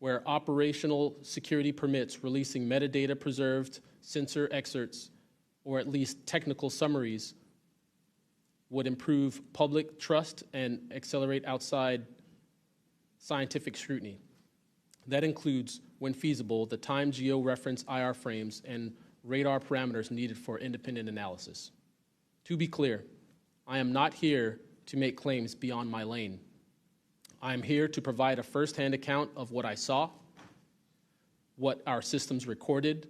where operational security permits releasing metadata preserved sensor excerpts or at least technical summaries would improve public trust and accelerate outside scientific scrutiny. That includes, when feasible, the time geo-reference IR frames and radar parameters needed for independent analysis. To be clear, I am not here to make claims beyond my lane. I am here to provide a first-hand account of what I saw, what our systems recorded,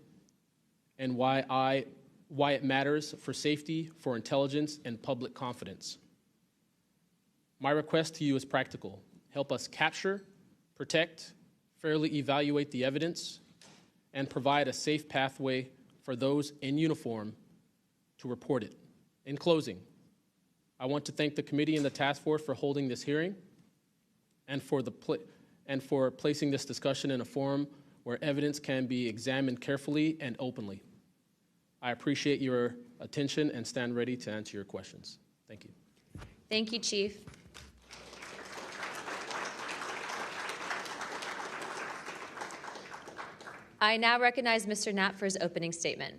and why it matters for safety, for intelligence, and public confidence. My request to you is practical. Help us capture, protect, fairly evaluate the evidence, and provide a safe pathway for those in uniform to report it. In closing, I want to thank the committee and the task force for holding this hearing and for placing this discussion in a forum where evidence can be examined carefully and openly. I appreciate your attention and stand ready to answer your questions. Thank you. Thank you, Chief. I now recognize Mr. Knapp for his opening statement.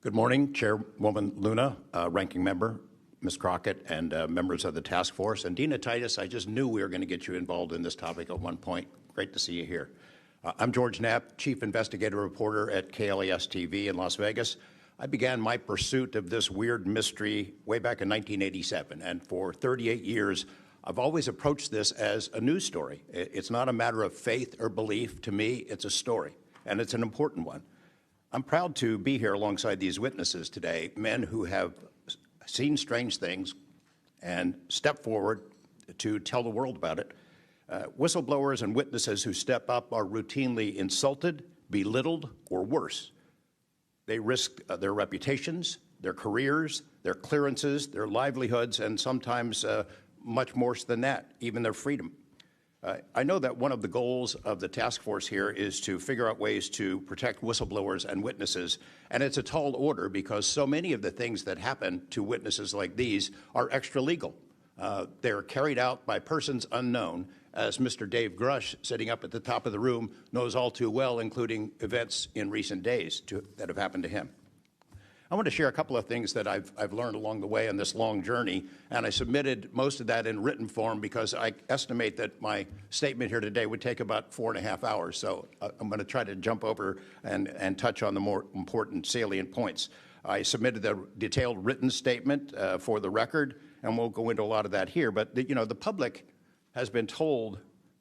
Good morning, Chairwoman Luna, Ranking Member, Ms. Crockett, and members of the task force. And Dina Titus, I just knew we were going to get you involved in this topic at one point. Great to see you here. I'm George Knapp, Chief Investigative Reporter at KLES TV in Las Vegas. I began my pursuit of this weird mystery way back in 1987, and for 38 years, I've always approached this as a news story. It's not a matter of faith or belief. To me, it's a story, and it's an important one. I'm proud to be here alongside these witnesses today, men who have seen strange things and stepped forward to tell the world about it. Whistleblowers and witnesses who step up are routinely insulted, belittled, or worse. They risk their reputations, their careers, their clearances, their livelihoods, and sometimes much more than that, even their freedom. I know that one of the goals of the task force here is to figure out ways to protect whistleblowers and witnesses, and it's a tall order because so many of the things that happen to witnesses like these are extra legal. They're carried out by persons unknown, as Mr. Dave Grush, sitting up at the top of the room, knows all too well, including events in recent days that have happened to him. I want to share a couple of things that I've learned along the way on this long journey, and I submitted most of that in written form because I estimate that my statement here today would take about 4.5 hours, so I'm going to try to jump over and touch on the more important salient points. I submitted a detailed written statement for the record, and we'll go into a lot of that here, but the public has been told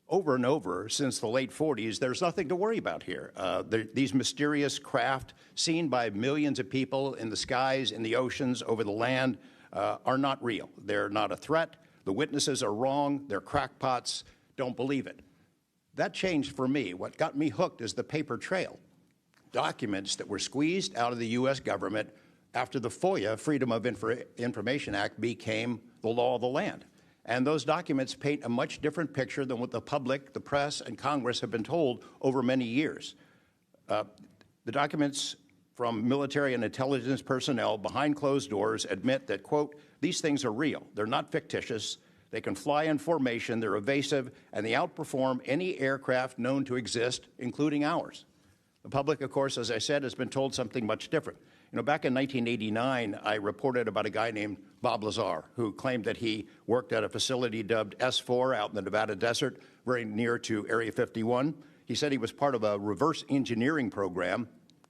over and over since the late 40s, there's nothing to worry about here. These mysterious craft seen by millions of people in the skies, in the oceans, over the land are not real. They're not a threat. The witnesses are wrong. They're crackpots. Don't believe it. That changed for me. What got me hooked is the paper trail. Documents that were squeezed out of the U.S. government after the FOIA, Freedom of Information Act, became the law of the land. And those documents paint a much different picture than what the public, the press, and Congress have been told over many years. The documents from military and intelligence personnel behind closed doors admit that, quote, these things are real. They're not fictitious. They can fly in formation. They're evasive, and they outperform any aircraft known to exist, including ours. The public, of course, as I said, has been told something much different. Back in 1989, I reported about a guy named Bob Lazar, who claimed that he worked at a facility dubbed S4 out in the Nevada desert, very near to Area 51. He said he was part of a reverse engineering program.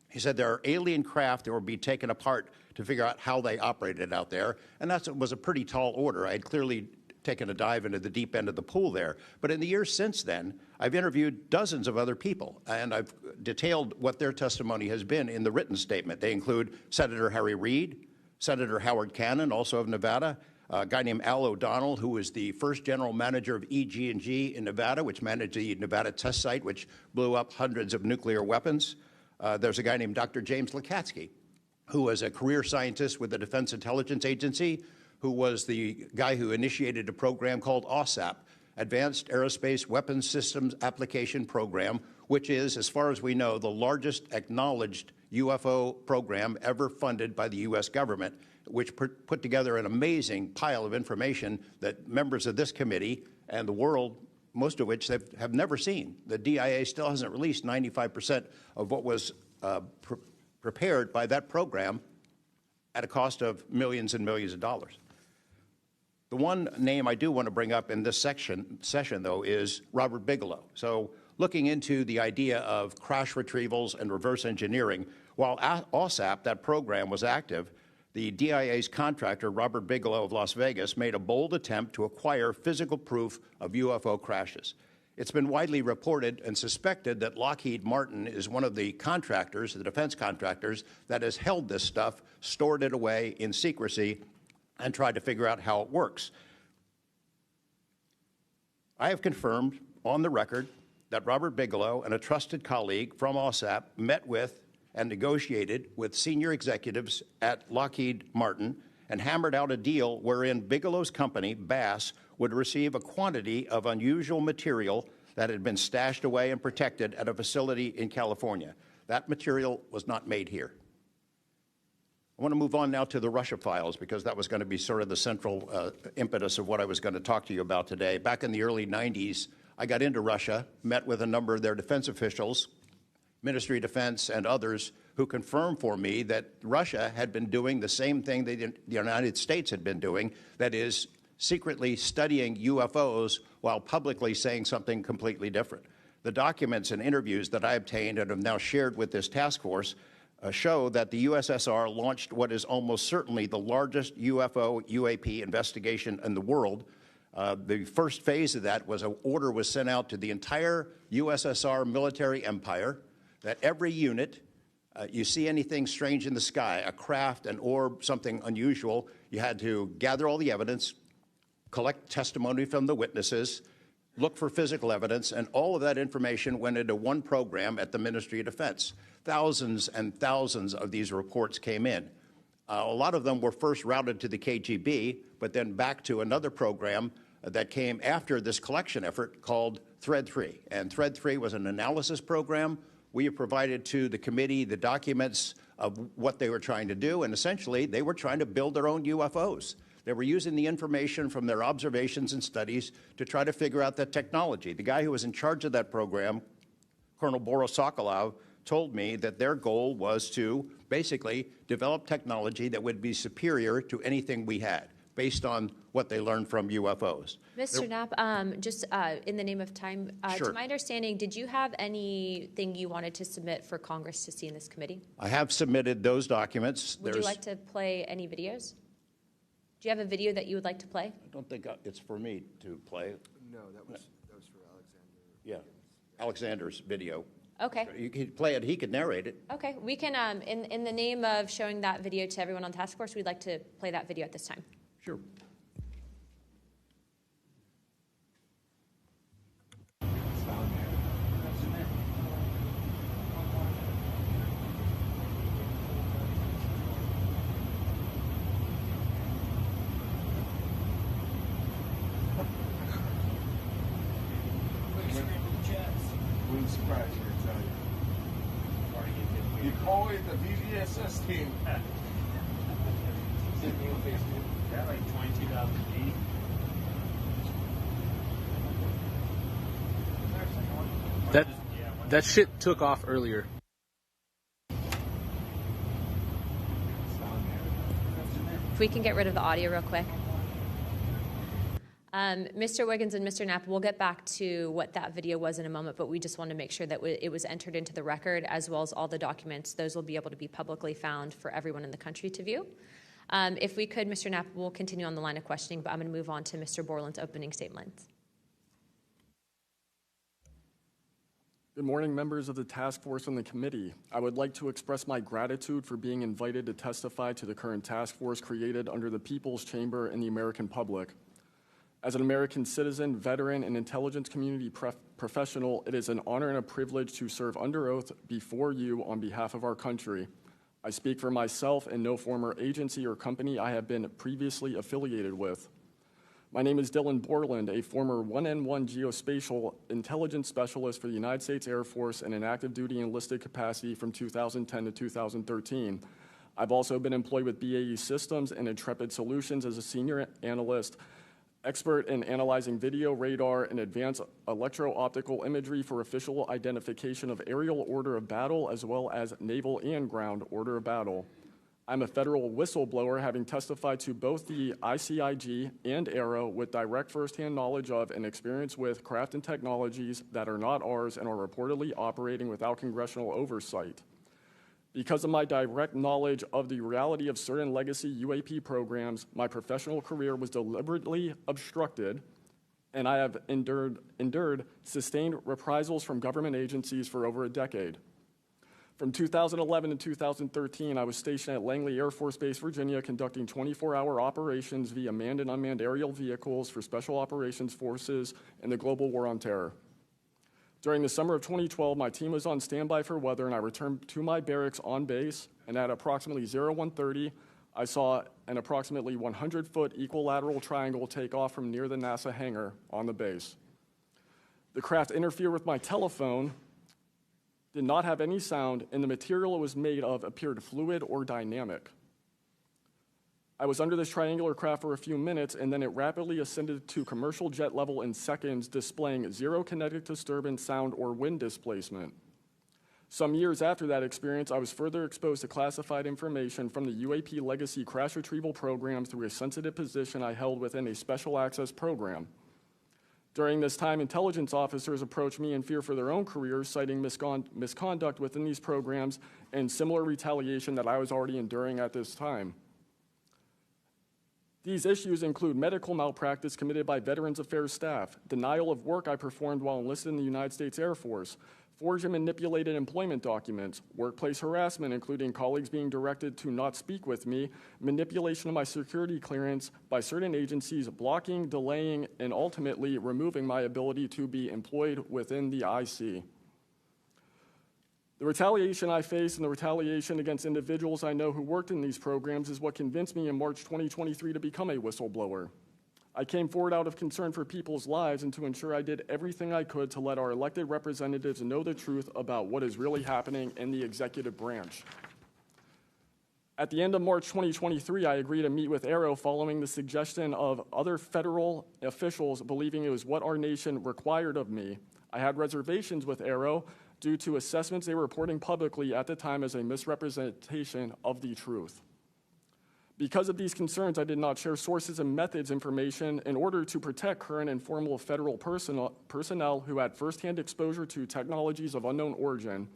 He said there are alien craft that will be taken apart to figure out how they operated out there, and that was a pretty tall order. I had clearly taken a dive into the deep end of the pool there. But in the years since then, I've interviewed dozens of other people, and I've detailed what their testimony has been in the written statement. They include Senator Harry Reid, Senator Howard Cannon, also of Nevada, a guy named Al O'Donnell, who was the first general manager of EG&G in Nevada, which managed the Nevada test site, which blew up hundreds of nuclear weapons. There's a guy named Dr. James Lakatsky, who was a career scientist with the Defense Intelligence Agency, who was the guy who initiated a program called OSAP, Advanced Aerospace Weapons Systems Application Program, which is, as far as we know, the largest acknowledged UFO program ever funded by the U.S. government, which put together an amazing pile of information that members of this committee and the world most of which they have never seen. The DIA still hasn't released 95% of what was prepared by that program at a cost of millions and millions of dollars. The one name I do want to bring up in this session, though, is Robert Bigelow. So looking into the idea of crash retrievals and reverse engineering, while OSAP, that program, was active, the DIA's contractor, Robert Bigelow of Las Vegas, made a bold attempt to acquire physical proof of UFO crashes. It's been widely reported and suspected that Lockheed Martin is one of the contractors, the defense contractors, that has held this stuff, stored it away in secrecy, and tried to figure out how it works. I have confirmed on the record that Robert Bigelow and a trusted colleague from OSAP met with and negotiated with senior executives at Lockheed Martin and hammered out a deal wherein Bigelow's company, Bass, would receive a quantity of unusual material that had been stashed away and protected at a facility in California. That material was not made here. I want to move on now to the Russia files, because that was going to be sort of the central impetus of what I was going to talk to you about today. Back in the early 90s, I got into Russia, met with a number of their defense officials, Ministry of Defense and others, who confirmed for me that Russia had been doing the same thing the United States had been doing, that is, secretly studying UFOs while publicly saying something completely different. The documents and interviews that I obtained and have now shared with this task force show that the USSR launched what is almost certainly the largest UFO UAP investigation in the world. The first phase of that was an order was sent out to the entire USSR military empire that every unit, you see anything strange in the sky, a craft, an orb, something unusual, you had to gather all the evidence, collect testimony from the witnesses, look for physical evidence, and all of that information went into one program at the Ministry of Defense. Thousands and thousands of these reports came in. A lot of them were first routed to the KGB, but then back to another program that came after this collection effort called Thread 3. And Thread 3 was an analysis program. We have provided to the committee the documents of what they were trying to do, and essentially they were trying to build their own UFOs. They were using the information from their observations and studies to try to figure out that technology. The guy who was in charge of that program, Colonel Boris Sokolov, told me that their goal was to basically develop technology that would be superior to anything we had, based on what they learned from UFOs. Mr. Knapp, just in the name of time, Sure. To my understanding, did you have anything you wanted to submit for Congress to see in this committee? I have submitted those documents. Would you like to play any videos? Do you have a video that you would like to play? I don't think it's for me to play. No, that was for Alexander. Yeah, Alexander's video. Okay. You could play it, he could narrate it. Okay, we can, in the name of showing that video to everyone on task force, we'd like to play that video at this time. Sure. Wouldn't surprise you, I tell you. You call it the VVSS team. Yeah, like 22,008. That shit took off earlier. If we can get rid of the audio real quick. Mr. Wiggins and Mr. Knapp, we'll get back to what that video was in a moment, but we just want to make sure that it was entered into the record, as well as all the documents. Those will be able to be publicly found for everyone in the country to view. If we could, Mr. Knapp, we'll continue on the line of questioning, but I'm going to move on to Mr. Borland's opening statement. Good morning, members of the task force and the committee. I would like to express my gratitude for being invited to testify to the current task force created under the People's Chamber and the American public. As an American citizen, veteran, and intelligence community professional, it is an honor and a privilege to serve under oath before you on behalf of our country. I speak for myself and no former agency or company I have been previously affiliated with. My name is Dylan Borland, a former 1N1 geospatial intelligence specialist for the United States Air Force in an active duty enlisted capacity from 2010 to 2013. I've also been employed with BAE Systems and Intrepid Solutions as a senior analyst expert in analyzing video, radar, and advanced electro-optical imagery for official identification of aerial order of battle as well as naval and ground order of battle. I'm a federal whistleblower, having testified to both the ICIG and ARROW with direct firsthand knowledge of and experience with craft and technologies that are not ours and are reportedly operating without congressional oversight. Because of my direct knowledge of the reality of certain legacy UAP programs, my professional career was deliberately obstructed, and I have endured sustained reprisals from government agencies for over a decade. From 2011 to 2013, I was stationed at Langley Air Force Base, Virginia, conducting 24-hour operations via manned and unmanned aerial vehicles for Special Operations Forces in the global war on terror. During the summer of 2012, my team was on standby for weather, and I returned to my barracks on base, and at approximately 01:30, I saw an approximately 100-foot equilateral triangle take off from near the NASA hangar on the base. The craft interfered with my telephone, did not have any sound, and the material it was made of appeared fluid or dynamic. I was under this triangular craft for a few minutes, and then it rapidly ascended to commercial jet level in seconds, displaying zero kinetic disturbance, sound, or wind displacement. Some years after that experience, I was further exposed to classified information from the UAP legacy crash retrieval program through a sensitive position I held within a special access program. During this time, intelligence officers approached me in fear for their own careers, citing misconduct within these programs and similar retaliation that I was already enduring at this time. These issues include medical malpractice committed by Veterans Affairs staff, denial of work I performed while enlisted in the United States Air Force, forged and manipulated employment documents, workplace harassment, including colleagues being directed to not speak with me, manipulation of my security clearance by certain agencies, blocking, delaying, and ultimately removing my ability to be employed within the IC. The retaliation I face and the retaliation against individuals I know who worked in these programs is what convinced me in March 2023 to become a whistleblower. I came forward out of concern for people's lives and to ensure I did everything I could to let our elected representatives know the truth about what is really happening in the executive branch. At the end of March 2023, I agreed to meet with ARROW following the suggestion of other federal officials believing it was what our nation required of me. I had reservations with ARROW due to assessments they were reporting publicly at the time as a misrepresentation of the truth. Because of these concerns, I did not share sources and methods information in order to protect current and former federal personnel who had firsthand exposure to technologies of unknown origin.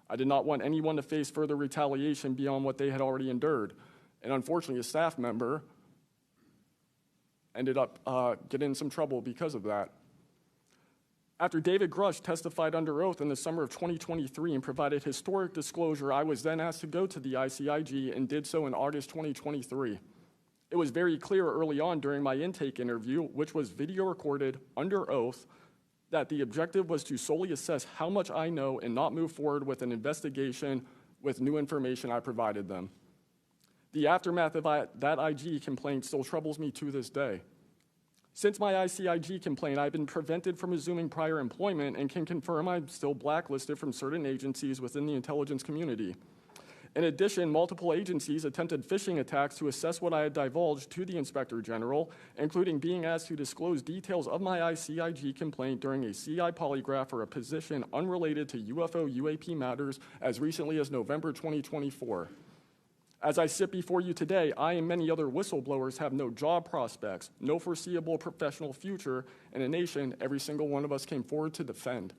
I did not want anyone to face further retaliation beyond what they had already endured. And unfortunately, a staff member ended up getting in some trouble because of that. After David Grush testified under oath in the summer of 2023 and provided historic disclosure, I was then asked to go to the ICIG and did so in August 2023. It was very clear early on during my intake interview, which was video recorded under oath, that the objective was to solely assess how much I know and not move forward with an investigation with new information I provided them. The aftermath of that IG complaint still troubles me to this day. Since my ICIG complaint, I've been prevented from resuming prior employment and can confirm I'm still blacklisted from certain agencies within the intelligence community. In addition, multiple agencies attempted phishing attacks to assess what I had divulged to the Inspector General, including being asked to disclose details of my ICIG complaint during a CI polygraph for a position unrelated to UFO UAP matters as recently as November 2024. As I sit before you today, I and many other whistleblowers have no job prospects, no foreseeable professional future in a nation every single one of us came forward to defend.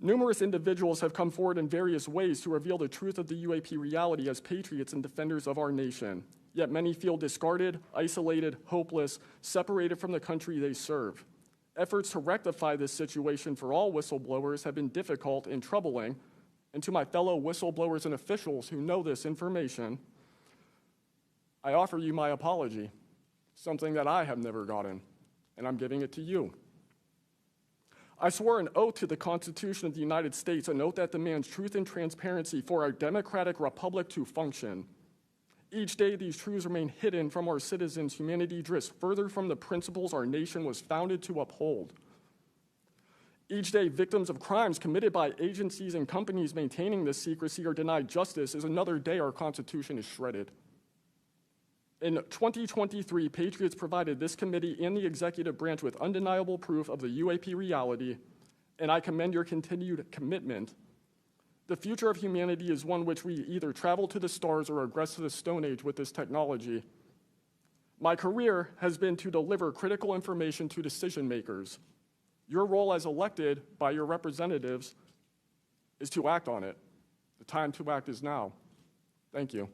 Numerous individuals have come forward in various ways to reveal the truth of the UAP reality as patriots and defenders of our nation. Yet many feel discarded, isolated, hopeless, separated from the country they serve. Efforts to rectify this situation for all whistleblowers have been difficult and troubling. And to my fellow whistleblowers and officials who know this information, I offer you my apology, something that I have never gotten, and I'm giving it to you. I swore an oath to the Constitution of the United States, an oath that demands truth and transparency for our democratic republic to function. Each day, these truths remain hidden from our citizens. Humanity drifts further from the principles our nation was founded to uphold. Each day, victims of crimes committed by agencies and companies maintaining this secrecy are denied justice as another day our Constitution is shredded. In 2023, Patriots provided this committee and the executive branch with undeniable proof of the UAP reality, and I commend your continued commitment. The future of humanity is one which we either travel to the stars or regress to the Stone Age with this technology. My career has been to deliver critical information to decision makers. Your role as elected by your representatives is to act on it. The time to act is now. Thank you.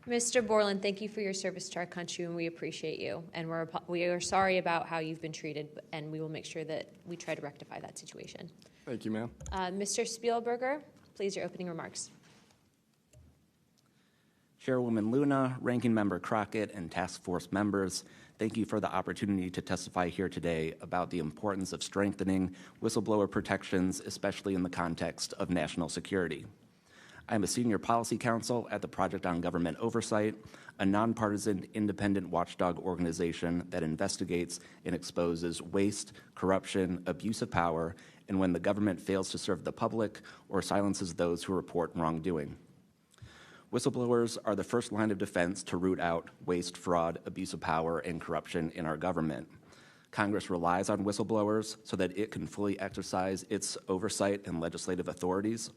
Mr. Borland, thank you for your service to our country, and we appreciate you. And we are sorry about how you've been treated, and we will make sure that we try to rectify that situation. Thank you, ma'am. Mr. Spielberger, please, your opening remarks. Chairwoman Luna, Ranking Member Crockett, and Task Force members, thank you for the opportunity to testify here today about the importance of strengthening whistleblower protections, especially in the context of national security. I am a senior policy counsel at the Project on Government Oversight, a nonpartisan independent watchdog organization that investigates and exposes waste, corruption, abuse of power, and when the government fails to serve the public or silences those who report wrongdoing. Whistleblowers are the first line of defense to root out waste, fraud, abuse of power, and corruption in our government. Congress relies on whistleblowers so that it can fully exercise its oversight and legislative authorities.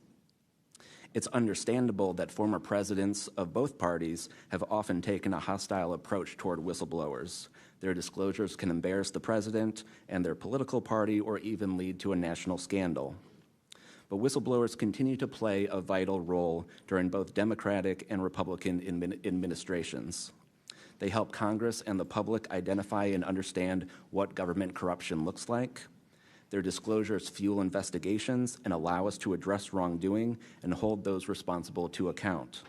It's understandable that former presidents of both parties have often taken a hostile approach toward whistleblowers. Their disclosures can embarrass the president and their political party or even lead to a national scandal. But whistleblowers continue to play a vital role during both Democratic and Republican administrations. They help Congress and the public identify and understand what government corruption looks like. Their disclosures fuel investigations and allow us to address wrongdoing and hold those responsible to account.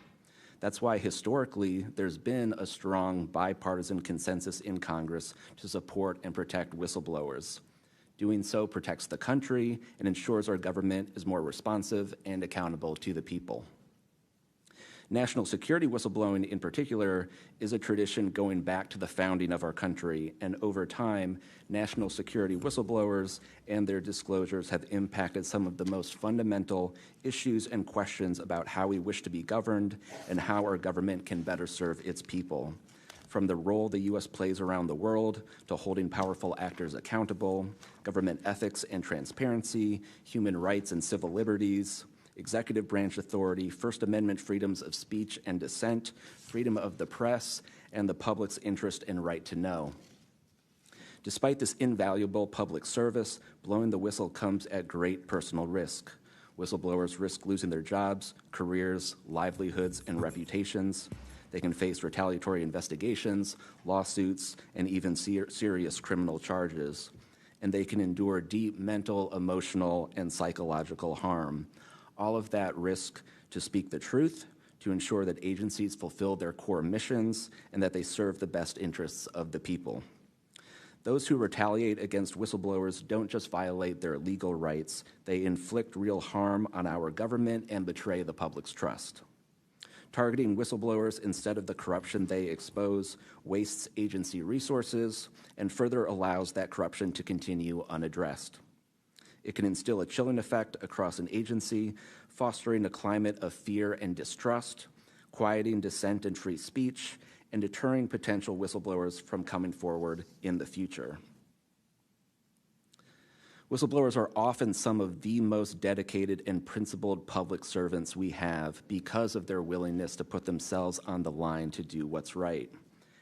That's why historically there's been a strong bipartisan consensus in Congress to support and protect whistleblowers. Doing so protects the country and ensures our government is more responsive and accountable to the people. National security whistleblowing in particular is a tradition going back to the founding of our country, and over time, national security whistleblowers and their disclosures have impacted some of the most fundamental issues and questions about how we wish to be governed and how our government can better serve its people. From the role the U.S. plays around the world to holding powerful actors accountable, government ethics and transparency, human rights and civil liberties, executive branch authority, First Amendment freedoms of speech and dissent, freedom of the press, and the public's interest and right to know. Despite this invaluable public service, blowing the whistle comes at great personal risk. Whistleblowers risk losing their jobs, careers, livelihoods, and reputations. They can face retaliatory investigations, lawsuits, and even serious criminal charges. And they can endure deep mental, emotional, and psychological harm. All of that risk to speak the truth, to ensure that agencies fulfill their core missions, and that they serve the best interests of the people. Those who retaliate against whistleblowers don't just violate their legal rights, they inflict real harm on our government and betray the public's trust. Targeting whistleblowers instead of the corruption they expose wastes agency resources and further allows that corruption to continue unaddressed. It can instill a chilling effect across an agency, fostering a climate of fear and distrust, quieting dissent and free speech, and deterring potential whistleblowers from coming forward in the future. Whistleblowers are often some of the most dedicated and principled public servants we have because of their willingness to put themselves on the line to do what's right.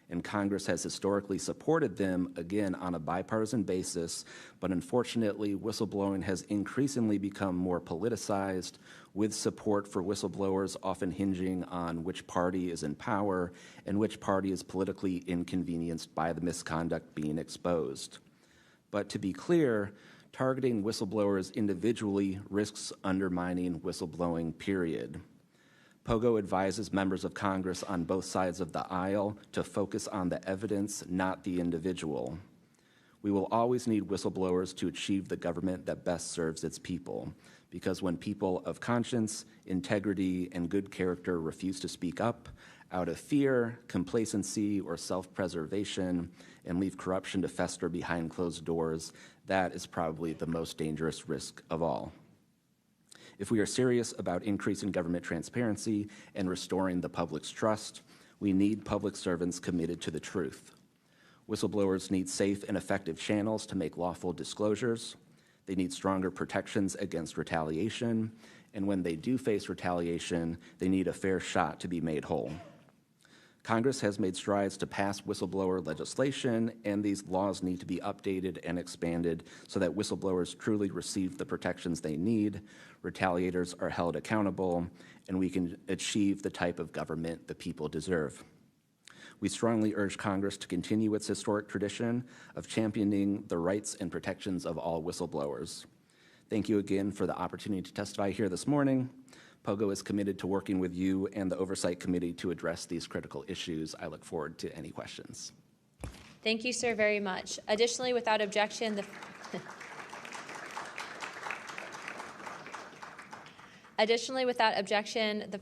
And Congress has historically supported them, again, on a bipartisan basis, but unfortunately, whistleblowing has increasingly become more politicized, with support for whistleblowers often hinging on which party is in power and which party is politically inconvenienced by the misconduct being exposed. But to be clear, targeting whistleblowers individually risks undermining whistleblowing, period. POGO advises members of Congress on both sides of the aisle to focus on the evidence, not the individual. We will always need whistleblowers to achieve the government that best serves its people, because when people of conscience, integrity, and good character refuse to speak up out of fear, complacency, or self-preservation, and leave corruption to fester behind closed doors, that is probably the most dangerous risk of all. If we are serious about increasing government transparency and restoring the public's trust, we need public servants committed to the truth. Whistleblowers need safe and effective channels to make lawful disclosures. They need stronger protections against retaliation, and when they do face retaliation, they need a fair shot to be made whole. Congress has made strides to pass whistleblower legislation, and these laws need to be updated and expanded so that whistleblowers truly receive the protections they need, retaliators are held accountable, and we can achieve the type of government the people deserve. We strongly urge Congress to continue its historic tradition of championing the rights and protections of all whistleblowers. Thank you again for the opportunity to testify here this morning. POGO is committed to working with you and the Oversight Committee to address these critical issues. I look forward to any questions. Thank you, sir, very much. Additionally, without objection, the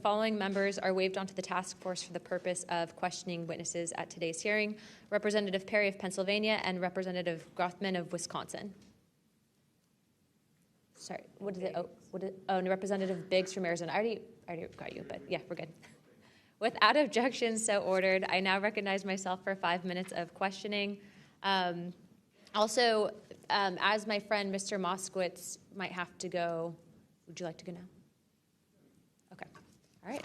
following members are waived onto the task force for the purpose of questioning witnesses at today's hearing: Representative Perry of Pennsylvania and Representative Grothman of Wisconsin. Sorry, and Representative Biggs from Arizona. I already got you, but yeah, we're good. Without objection, so ordered. I now recognize myself for 5 minutes of questioning. Also, as my friend Mr. Moskowitz might have to go, would you like to go now? Okay, all right.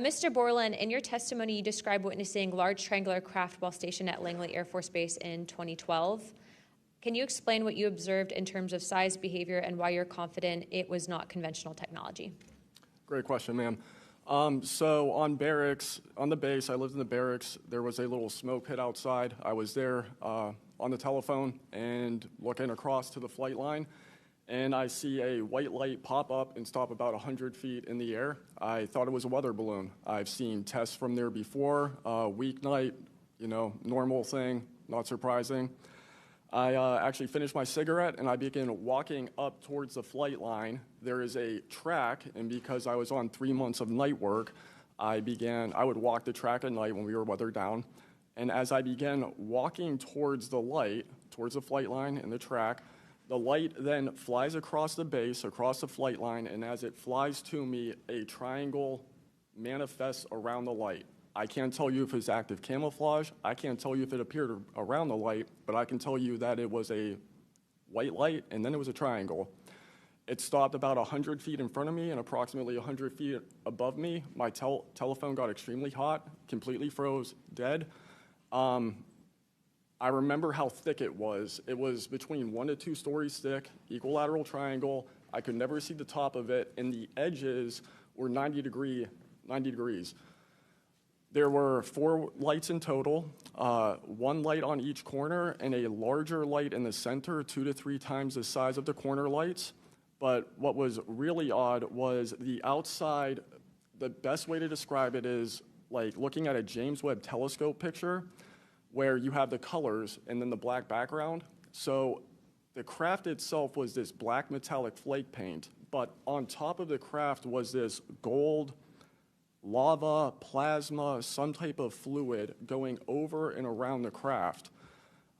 Mr. Borland, in your testimony, you described witnessing large triangular craft while stationed at Langley Air Force Base in 2012. Can you explain what you observed in terms of size, behavior, and why you're confident it was not conventional technology? Great question, ma'am. So on the base, I lived in the barracks. There was a little smoke pit outside. I was there on the telephone and looking across to the flight line, and I see a white light pop up and stop about 100 feet in the air. I thought it was a weather balloon. I've seen tests from there before, weeknight, normal thing, not surprising. I actually finished my cigarette, and I began walking up towards the flight line. There is a track, and because I was on 3 months of night work, I would walk the track at night when we were weather down. And as I began walking towards the light, towards the flight line and the track, the light then flies across the base, across the flight line, and as it flies to me, a triangle manifests around the light. I can't tell you if it's active camouflage. I can't tell you if it appeared around the light, but I can tell you that it was a white light, and then it was a triangle. It stopped about 100 feet in front of me and approximately 100 feet above me. My telephone got extremely hot, completely froze, dead. I remember how thick it was. It was between 1 to 2 stories thick, equilateral triangle. I could never see the top of it, and the edges were 90 degrees. There were 4 lights in total, 1 light on each corner, and a larger light in the center, 2 to 3 times the size of the corner lights. But what was really odd was the outside. The best way to describe it is like looking at a James Webb telescope picture where you have the colors and then the black background. So the craft itself was this black metallic flake paint, but on top of the craft was this gold, lava, plasma, some type of fluid going over and around the craft.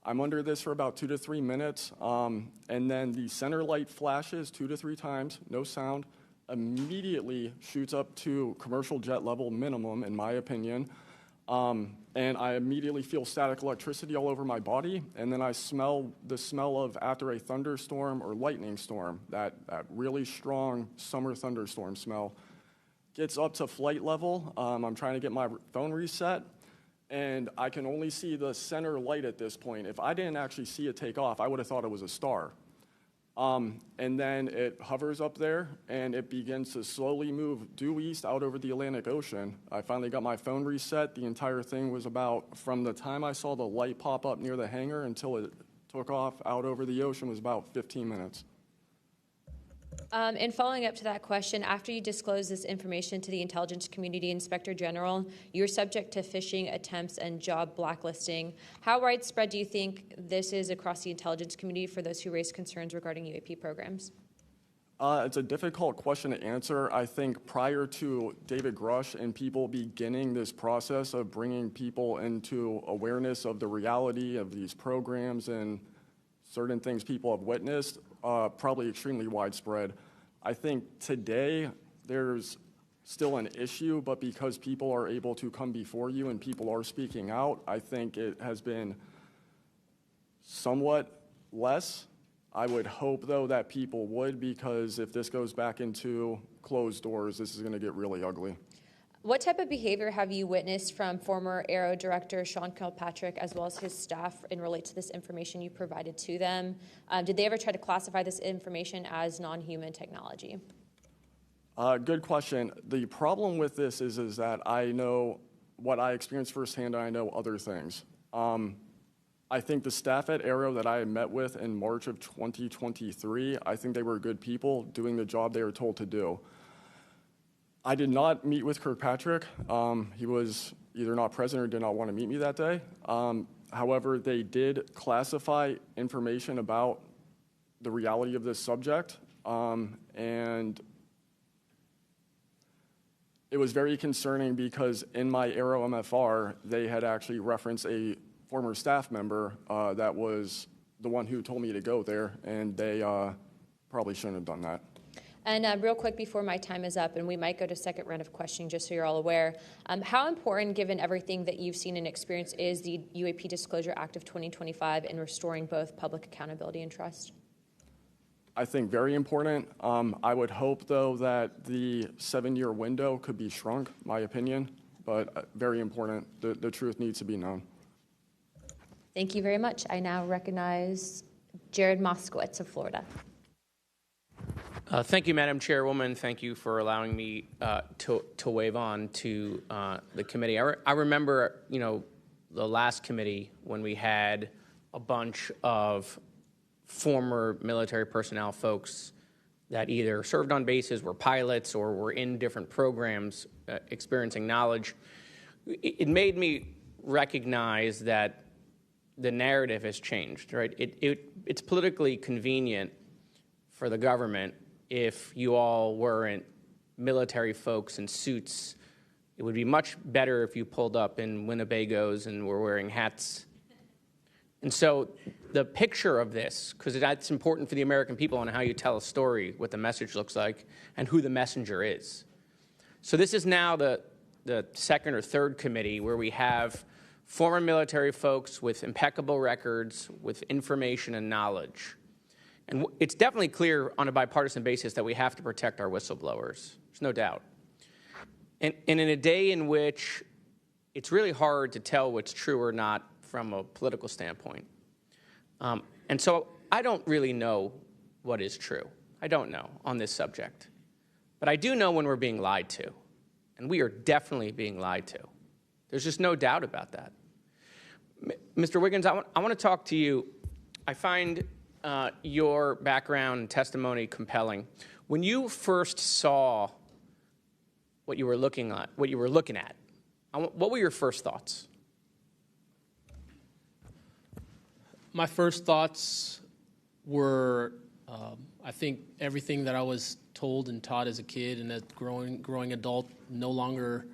I'm under this for about 2 to 3 minutes, and then the center light flashes 2 to 3 times, no sound, immediately shoots up to commercial jet level minimum, in my opinion, and I immediately feel static electricity all over my body, and then I smell the smell of after a thunderstorm or lightning storm, that really strong summer thunderstorm smell. Gets up to flight level. I'm trying to get my phone reset, and I can only see the center light at this point. If I didn't actually see it take off, I would have thought it was a star. And then it hovers up there, and it begins to slowly move due east out over the Atlantic Ocean. I finally got my phone reset. The entire thing was about, from the time I saw the light pop up near the hangar until it took off out over the ocean, was about 15 minutes. And following up to that question, after you disclose this information to the intelligence community, Inspector General, you're subject to phishing attempts and job blacklisting. How widespread do you think this is across the intelligence community for those who raise concerns regarding UAP programs? It's a difficult question to answer. I think prior to David Grush and people beginning this process of bringing people into awareness of the reality of these programs and certain things people have witnessed, probably extremely widespread. I think today there's still an issue, but because people are able to come before you and people are speaking out, I think it has been somewhat less. I would hope, though, that people would, because if this goes back into closed doors, this is going to get really ugly. What type of behavior have you witnessed from former Aero Director Sean Kilpatrick as well as his staff in relate to this information you provided to them? Did they ever try to classify this information as non-human technology? Good question. The problem with this is that I know what I experienced firsthand, and I know other things. I think the staff at Aero that I had met with in March of 2023, I think they were good people doing the job they were told to do. I did not meet with Kirkpatrick. He was either not present or did not want to meet me that day. However, they did classify information about the reality of this subject, and it was very concerning because in my Aero MFR, they had actually referenced a former staff member that was the one who told me to go there, and they probably shouldn't have done that. And real quick before my time is up, and we might go to second round of questioning just so you're all aware, how important, given everything that you've seen and experienced, is the UAP Disclosure Act of 2025 in restoring both public accountability and trust? I think very important. I would hope, though, that the 7-year window could be shrunk, my opinion, but very important. The truth needs to be known. Thank you very much. I now recognize Jared Moskowitz of Florida. Thank you, Madam Chairwoman. Thank you for allowing me to wave on to the committee. I remember, the last committee when we had a bunch of former military personnel folks that either served on bases, were pilots, or were in different programs experiencing knowledge. It made me recognize that the narrative has changed, right? It's politically convenient for the government if you all weren't military folks in suits. It would be much better if you pulled up in Winnebagos and were wearing hats. And so the picture of this, because that's important for the American people and how you tell a story, what the message looks like, and who the messenger is. So this is now the second or third committee where we have former military folks with impeccable records, with information and knowledge. And it's definitely clear on a bipartisan basis that we have to protect our whistleblowers. There's no doubt. And in a day in which it's really hard to tell what's true or not from a political standpoint. And so I don't really know what is true. I don't know on this subject. But I do know when we're being lied to. And we are definitely being lied to. There's just no doubt about that. Mr. Wiggins, I want to talk to you. I find your background and testimony compelling. When you first saw what you were looking at, what were your first thoughts? My first thoughts were, I think everything that I was told and taught as a kid and as growing adult no longer,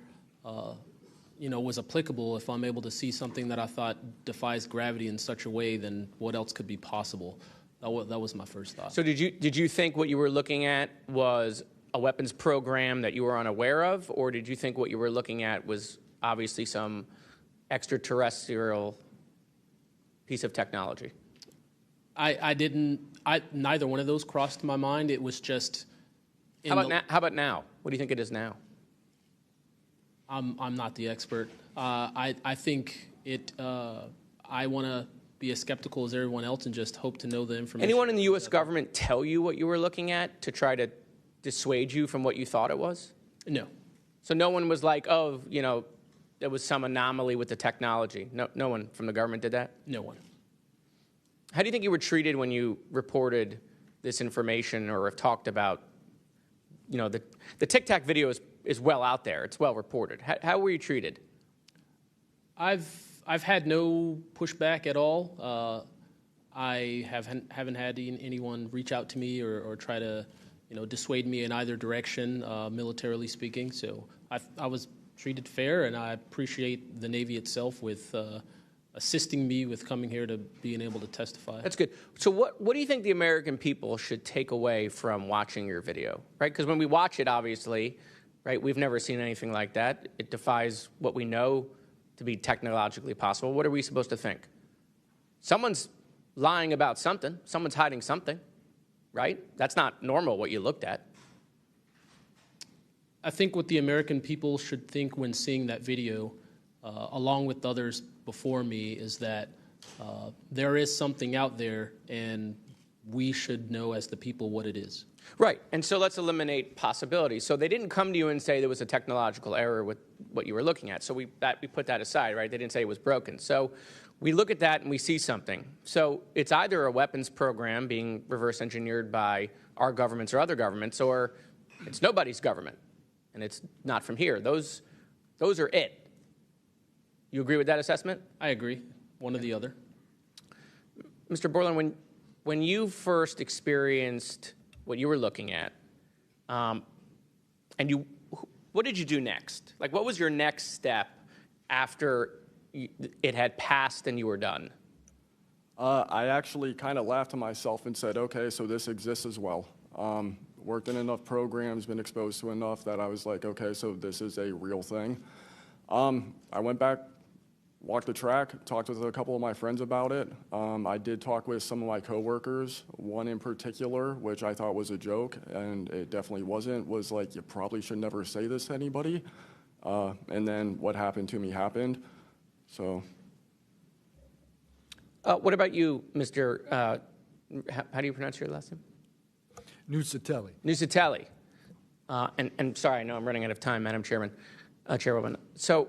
was applicable. If I'm able to see something that I thought defies gravity in such a way, then what else could be possible? That was my first thought. So did you think what you were looking at was a weapons program that you were unaware of, or did you think what you were looking at was obviously some extraterrestrial piece of technology? Neither one of those crossed my mind. It was just. How about now? What do you think it is now? I'm not the expert. I think it. I want to be as skeptical as everyone else and just hope to know the information. Anyone in the U.S. government tell you what you were looking at to try to dissuade you from what you thought it was? No. So no one was like, oh, there was some anomaly with the technology. No one from the government did that? No one. How do you think you were treated when you reported this information or have talked about, you know, the Tic Tac video is well out there. It's well reported. How were you treated? I've had no pushback at all. I haven't had anyone reach out to me or try to, you know, dissuade me in either direction, militarily speaking. So I was treated fair, and I appreciate the Navy itself with assisting me with coming here to being able to testify. That's good. So what do you think the American people should take away from watching your video, right? Because when we watch it, obviously, right, we've never seen anything like that. It defies what we know to be technologically possible. What are we supposed to think? Someone's lying about something. Someone's hiding something, right? That's not normal what you looked at. I think what the American people should think when seeing that video, along with others before me, is that there is something out there, and we should know as the people what it is. Right, and so let's eliminate possibilities. So they didn't come to you and say there was a technological error with what you were looking at. So we put that aside, right? They didn't say it was broken. So we look at that and we see something. So it's either a weapons program being reverse engineered by our governments or other governments, or it's nobody's government, and it's not from here. Those are it. You agree with that assessment? I agree. One or the other. Mr. Borland, when you first experienced what you were looking at, and what did you do next? Like, what was your next step after it had passed and you were done? I actually kind of laughed to myself and said, okay, so this exists as well. Worked in enough programs, been exposed to enough that I was like, okay, so this is a real thing. I went back, walked the track, talked with a couple of my friends about it. I did talk with some of my coworkers, one in particular, which I thought was a joke, and it definitely wasn't, was like, you probably should never say this to anybody. And then what happened to me happened, so. What about you, Mr. How do you pronounce your last name? Nusatelli. Nusatelli. And sorry, I know I'm running out of time, Madam Chairwoman. So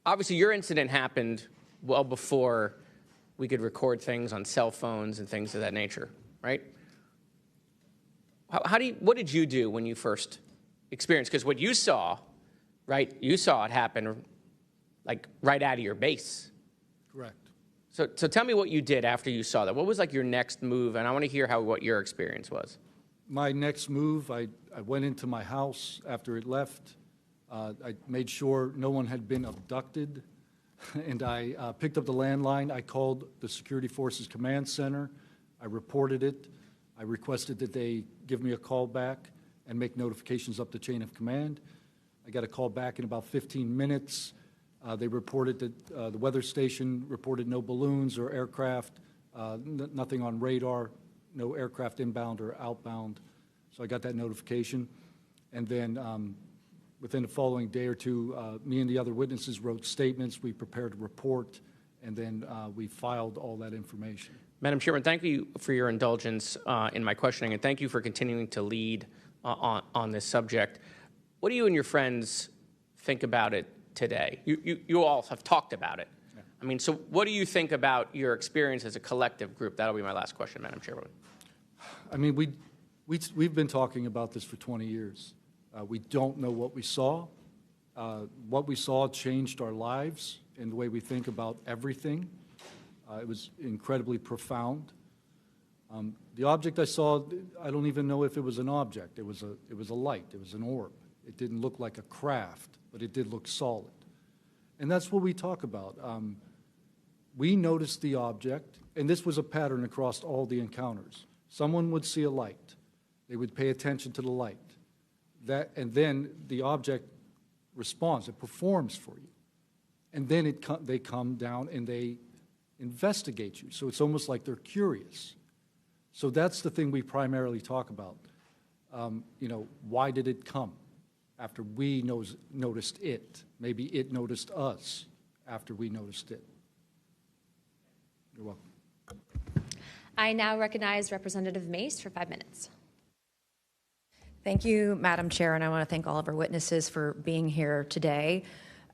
obviously your incident happened well before we could record things on cell phones and things of that nature, right? What did you do when you first experienced? Because what you saw, right, you saw it happen like right out of your base. Correct. So tell me what you did after you saw that. What was like your next move? And I want to hear what your experience was. My next move, I went into my house after it left. I made sure no one had been abducted, and I picked up the landline. I called the Security Forces Command Center. I reported it. I requested that they give me a call back and make notifications up the chain of command. I got a call back in about 15 minutes. They reported that the weather station reported no balloons or aircraft, nothing on radar, no aircraft inbound or outbound. So I got that notification. And then within the following day or two, me and the other witnesses wrote statements. We prepared a report, and then we filed all that information. Madam Chairman, thank you for your indulgence in my questioning, and thank you for continuing to lead on this subject. What do you and your friends think about it today? You all have talked about it. Yeah. I mean, so what do you think about your experience as a collective group? That'll be my last question, Madam Chairwoman. I mean, we've been talking about this for 20 years. We don't know what we saw. What we saw changed our lives and the way we think about everything. It was incredibly profound. The object I saw, I don't even know if it was an object. It was a light. It was an orb. It didn't look like a craft, but it did look solid. And that's what we talk about. We noticed the object, and this was a pattern across all the encounters. Someone would see a light. They would pay attention to the light. And then the object responds. It performs for you. And then they come down and they investigate you. So it's almost like they're curious. So that's the thing we primarily talk about. Why did it come after we noticed it? Maybe it noticed us after we noticed it. You're welcome. I now recognize Representative Mace for 5 minutes. Thank you, Madam Chair, and I want to thank all of our witnesses for being here today.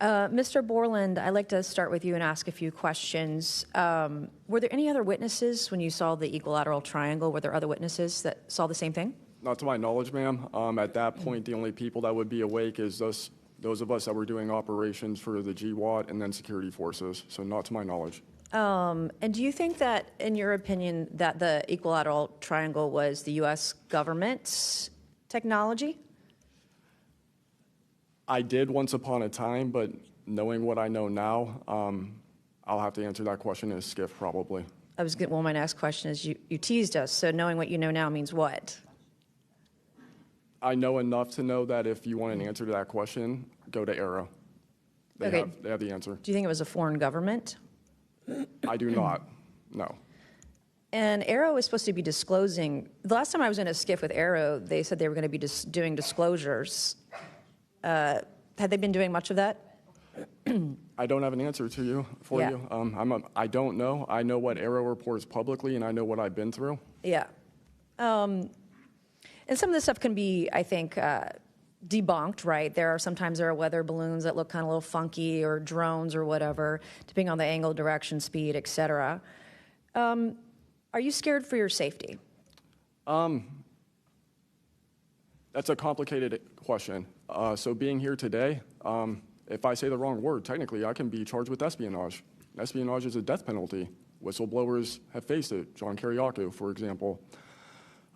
Mr. Borland, I'd like to start with you and ask a few questions. Were there any other witnesses when you saw the equilateral triangle? Were there other witnesses that saw the same thing? Not to my knowledge, ma'am. At that point, the only people that would be awake is those of us that were doing operations for the GWAT and then security forces. So not to my knowledge. And do you think that, in your opinion, that the equilateral triangle was the U.S. government's technology? I did once upon a time, but knowing what I know now, I'll have to answer that question in a skiff probably. Well, my next question is, you teased us, so knowing what you know now means what? I know enough to know that if you want an answer to that question, go to Arrow. They have the answer. Do you think it was a foreign government? I do not, no. And Arrow is supposed to be disclosing. The last time I was in a skiff with Arrow, they said they were going to be doing disclosures. Had they been doing much of that? I don't have an answer to you you. I don't know. I know what Arrow reports publicly, and I know what I've been through. Yeah. And some of this stuff can be, I think, debunked, right? Sometimes there are weather balloons that look kind of a little funky, or drones or whatever, depending on the angle, direction, speed, et cetera. Are you scared for your safety? That's a complicated question. So being here today, if I say the wrong word, technically I can be charged with espionage. Espionage is a death penalty. Whistleblowers have faced it. John Kiriakou, for example.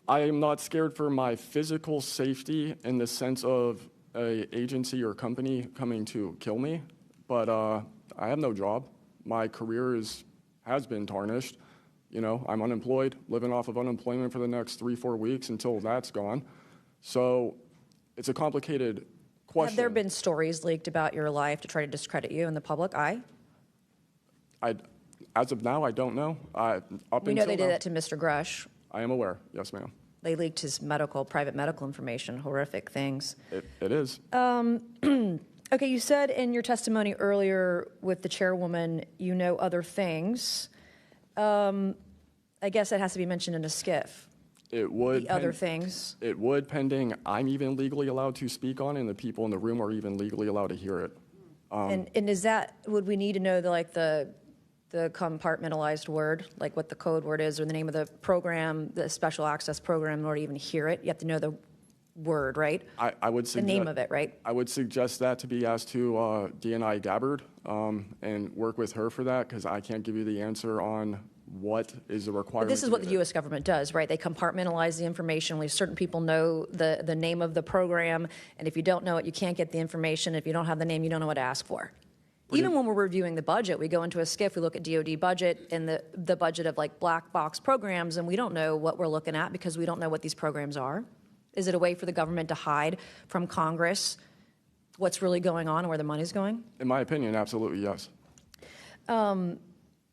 I am not scared for my physical safety in the sense of an agency or company coming to kill me, but I have no job. My career has been tarnished. You know, I'm unemployed, living off of unemployment for the next 3-4 weeks until that's gone. So it's a complicated question. Have there been stories leaked about your life to try to discredit you in the public eye? As of now, I don't know. We know they did that to Mr. Grush. I am aware. Yes, ma'am. They leaked his private medical information, horrific things. It is. Okay, you said in your testimony earlier with the chairwoman, you know other things. I guess that has to be mentioned in a skiff. It would. The other things. It would, pending I'm even legally allowed to speak on, and the people in the room are even legally allowed to hear it. And is that, would we need to know the compartmentalized word, like what the code word is, or the name of the program, the special access program, in order to even hear it? You have to know the word, right? I would suggest the name of it, right? I would suggest that to be asked to DNI Gabbard and work with her for that, because I can't give you the answer on what is the requirement. But this is what the U.S. government does, right? They compartmentalize the information. Only certain people know the name of the program, and if you don't know it, you can't get the information. If you don't have the name, you don't know what to ask for. Even when we're reviewing the budget, we go into a skiff, we look at DOD budget and the budget of like black box programs, and we don't know what we're looking at because we don't know what these programs are. Is it a way for the government to hide from Congress what's really going on and where the money's going? In my opinion, absolutely, yes.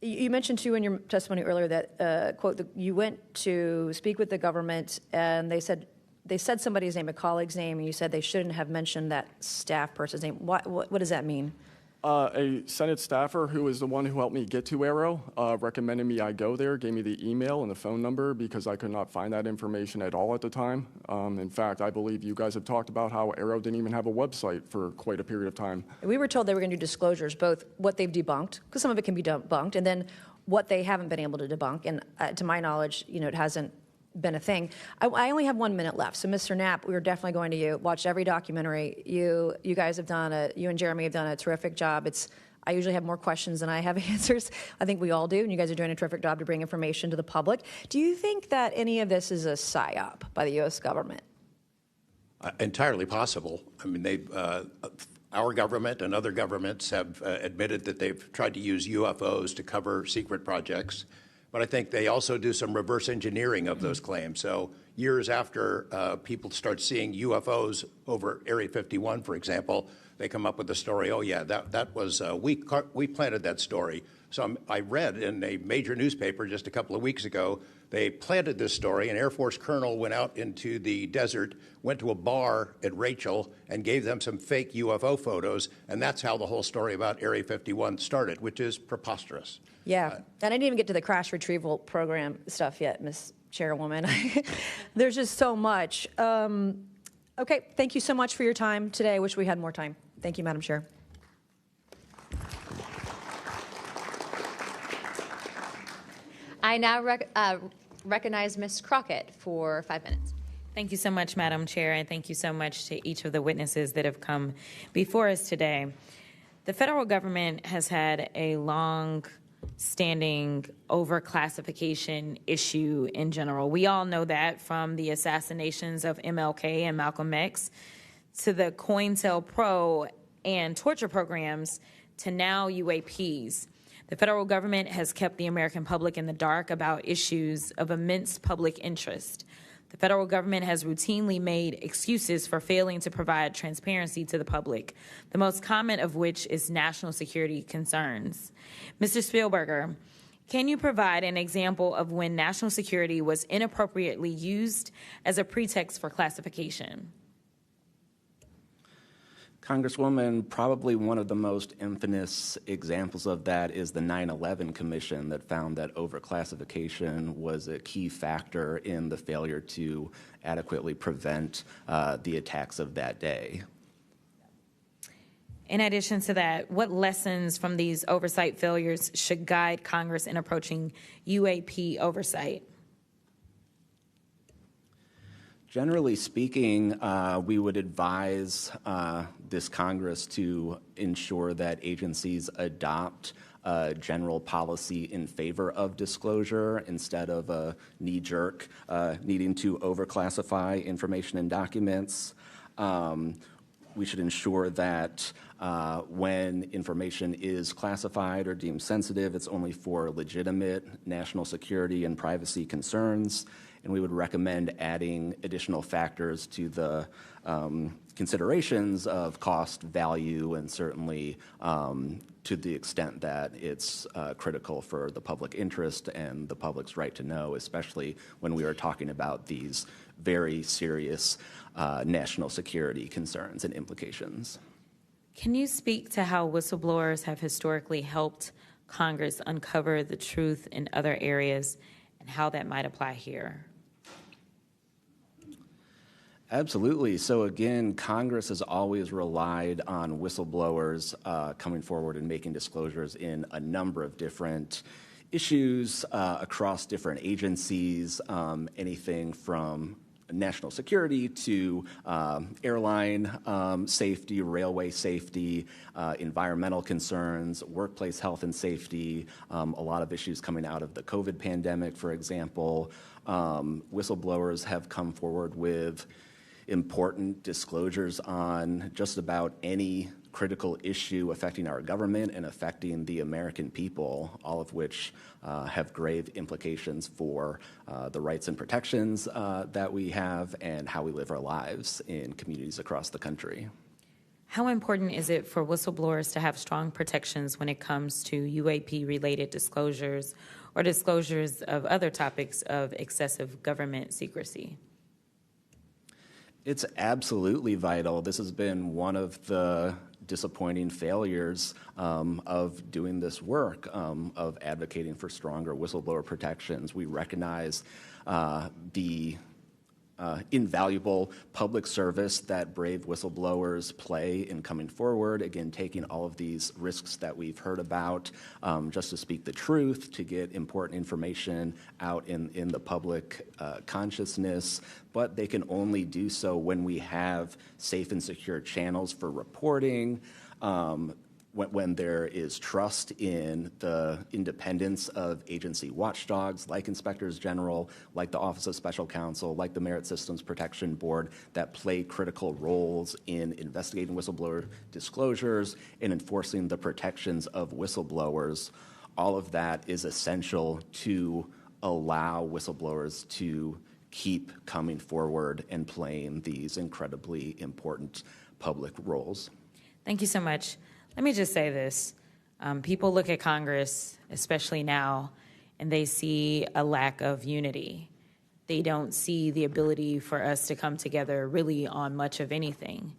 You mentioned, too, in your testimony earlier that, quote, you went to speak with the government and they said somebody's name, a colleague's name, and you said they shouldn't have mentioned that staff person's name. What does that mean? A Senate staffer who is the one who helped me get to Arrow recommended me I go there, gave me the email and the phone number because I could not find that information at all at the time. In fact, I believe you guys have talked about how Arrow didn't even have a website for quite a period of time. We were told they were going to do disclosures, both what they've debunked, because some of it can be debunked, and then what they haven't been able to debunk. And to my knowledge, it hasn't been a thing. I only have 1 minute left, so Mr. Knapp, we are definitely going to watch every documentary. You guys have you and Jeremy have done a terrific job. I usually have more questions than I have answers. I think we all do, and you guys are doing a terrific job to bring information to the public. Do you think that any of this is a psyop by the U.S. government? Entirely possible. I mean, our government and other governments have admitted that they've tried to use UFOs to cover secret projects. But I think they also do some reverse engineering of those claims. So years after people start seeing UFOs over Area 51, for example, they come up with the story, oh, yeah, that was, we planted that story. So I read in a major newspaper just a couple of weeks ago, they planted this story. An Air Force colonel went out into the desert, went to a bar at Rachel, and gave them some fake UFO photos. And that's how the whole story about Area 51 started, which is preposterous. Yeah, and I didn't even get to the crash retrieval program stuff yet, Ms. Chairwoman. There's just so much. Okay, thank you so much for your time today. I wish we had more time. Thank you, Madam Chair. I now recognize Ms. Crockett for 5 minutes. Thank you so much, Madam Chair, and thank you so much to each of the witnesses that have come before us today. The federal government has had a long-standing overclassification issue in general. We all know that, from the assassinations of MLK and Malcolm X to the COINTELPRO and torture programs to now UAPs. The federal government has kept the American public in the dark about issues of immense public interest. The federal government has routinely made excuses for failing to provide transparency to the public, the most common of which is national security concerns. Mr. Spielberger, can you provide an example of when national security was inappropriately used as a pretext for classification? Congresswoman, probably one of the most infamous examples of that is the 9/11 Commission that found that overclassification was a key factor in the failure to adequately prevent the attacks of that day. In addition to that, what lessons from these oversight failures should guide Congress in approaching UAP oversight? Generally speaking, we would advise this Congress to ensure that agencies adopt a general policy in favor of disclosure instead of a knee-jerk needing to overclassify information and documents. We should ensure that when information is classified or deemed sensitive, it's only for legitimate national security and privacy concerns. And we would recommend adding additional factors to the considerations of cost, value, and certainly to the extent that it's critical for the public interest and the public's right to know, especially when we are talking about these very serious national security concerns and implications. Can you speak to how whistleblowers have historically helped Congress uncover the truth in other areas and how that might apply here? Absolutely. So again, Congress has always relied on whistleblowers coming forward and making disclosures in a number of different issues across different agencies, anything from national security to airline safety, railway safety, environmental concerns, workplace health and safety, a lot of issues coming out of the COVID pandemic, for example. Whistleblowers have come forward with important disclosures on just about any critical issue affecting our government and affecting the American people, all of which have grave implications for the rights and protections that we have and how we live our lives in communities across the country. How important is it for whistleblowers to have strong protections when it comes to UAP-related disclosures or disclosures of other topics of excessive government secrecy? It's absolutely vital. This has been one of the disappointing failures of doing this work, of advocating for stronger whistleblower protections. We recognize the invaluable public service that brave whistleblowers play in coming forward, again, taking all of these risks that we've heard about just to speak the truth, to get important information out in the public consciousness, but they can only do so when we have safe and secure channels for reporting, when there is trust in the independence of agency watchdogs like inspectors general, like the Office of Special Counsel, like the Merit Systems Protection Board, that play critical roles in investigating whistleblower disclosures and enforcing the protections of whistleblowers. All of that is essential to allow whistleblowers to keep coming forward and playing these incredibly important public roles. Thank you so much. Let me just say this. People look at Congress, especially now, and they see a lack of unity. They don't see the ability for us to come together really on much of anything.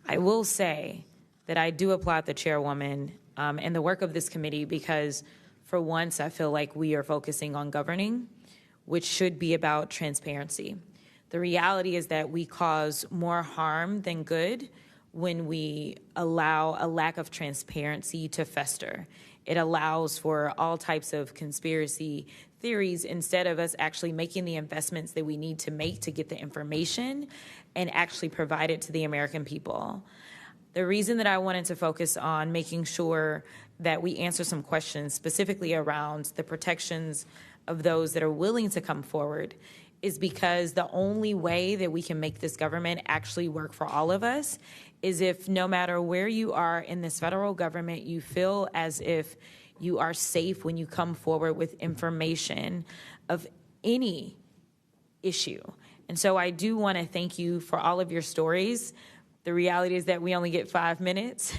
I will say that I do applaud the chairwoman and the work of this committee because for once I feel like we are focusing on governing, which should be about transparency. The reality is that we cause more harm than good when we allow a lack of transparency to fester. it allows for all types of conspiracy theories instead of us actually making the investments that we need to make to get the information and actually provide it to the American people. The reason that I wanted to focus on making sure that we answer some questions specifically around the protections of those that are willing to come forward is because the only way that we can make this government actually work for all of us is if no matter where you are in this federal government, you feel as if you are safe when you come forward with information of any issue. And so I do want to thank you for all of your stories. The reality is that we only get 5 minutes,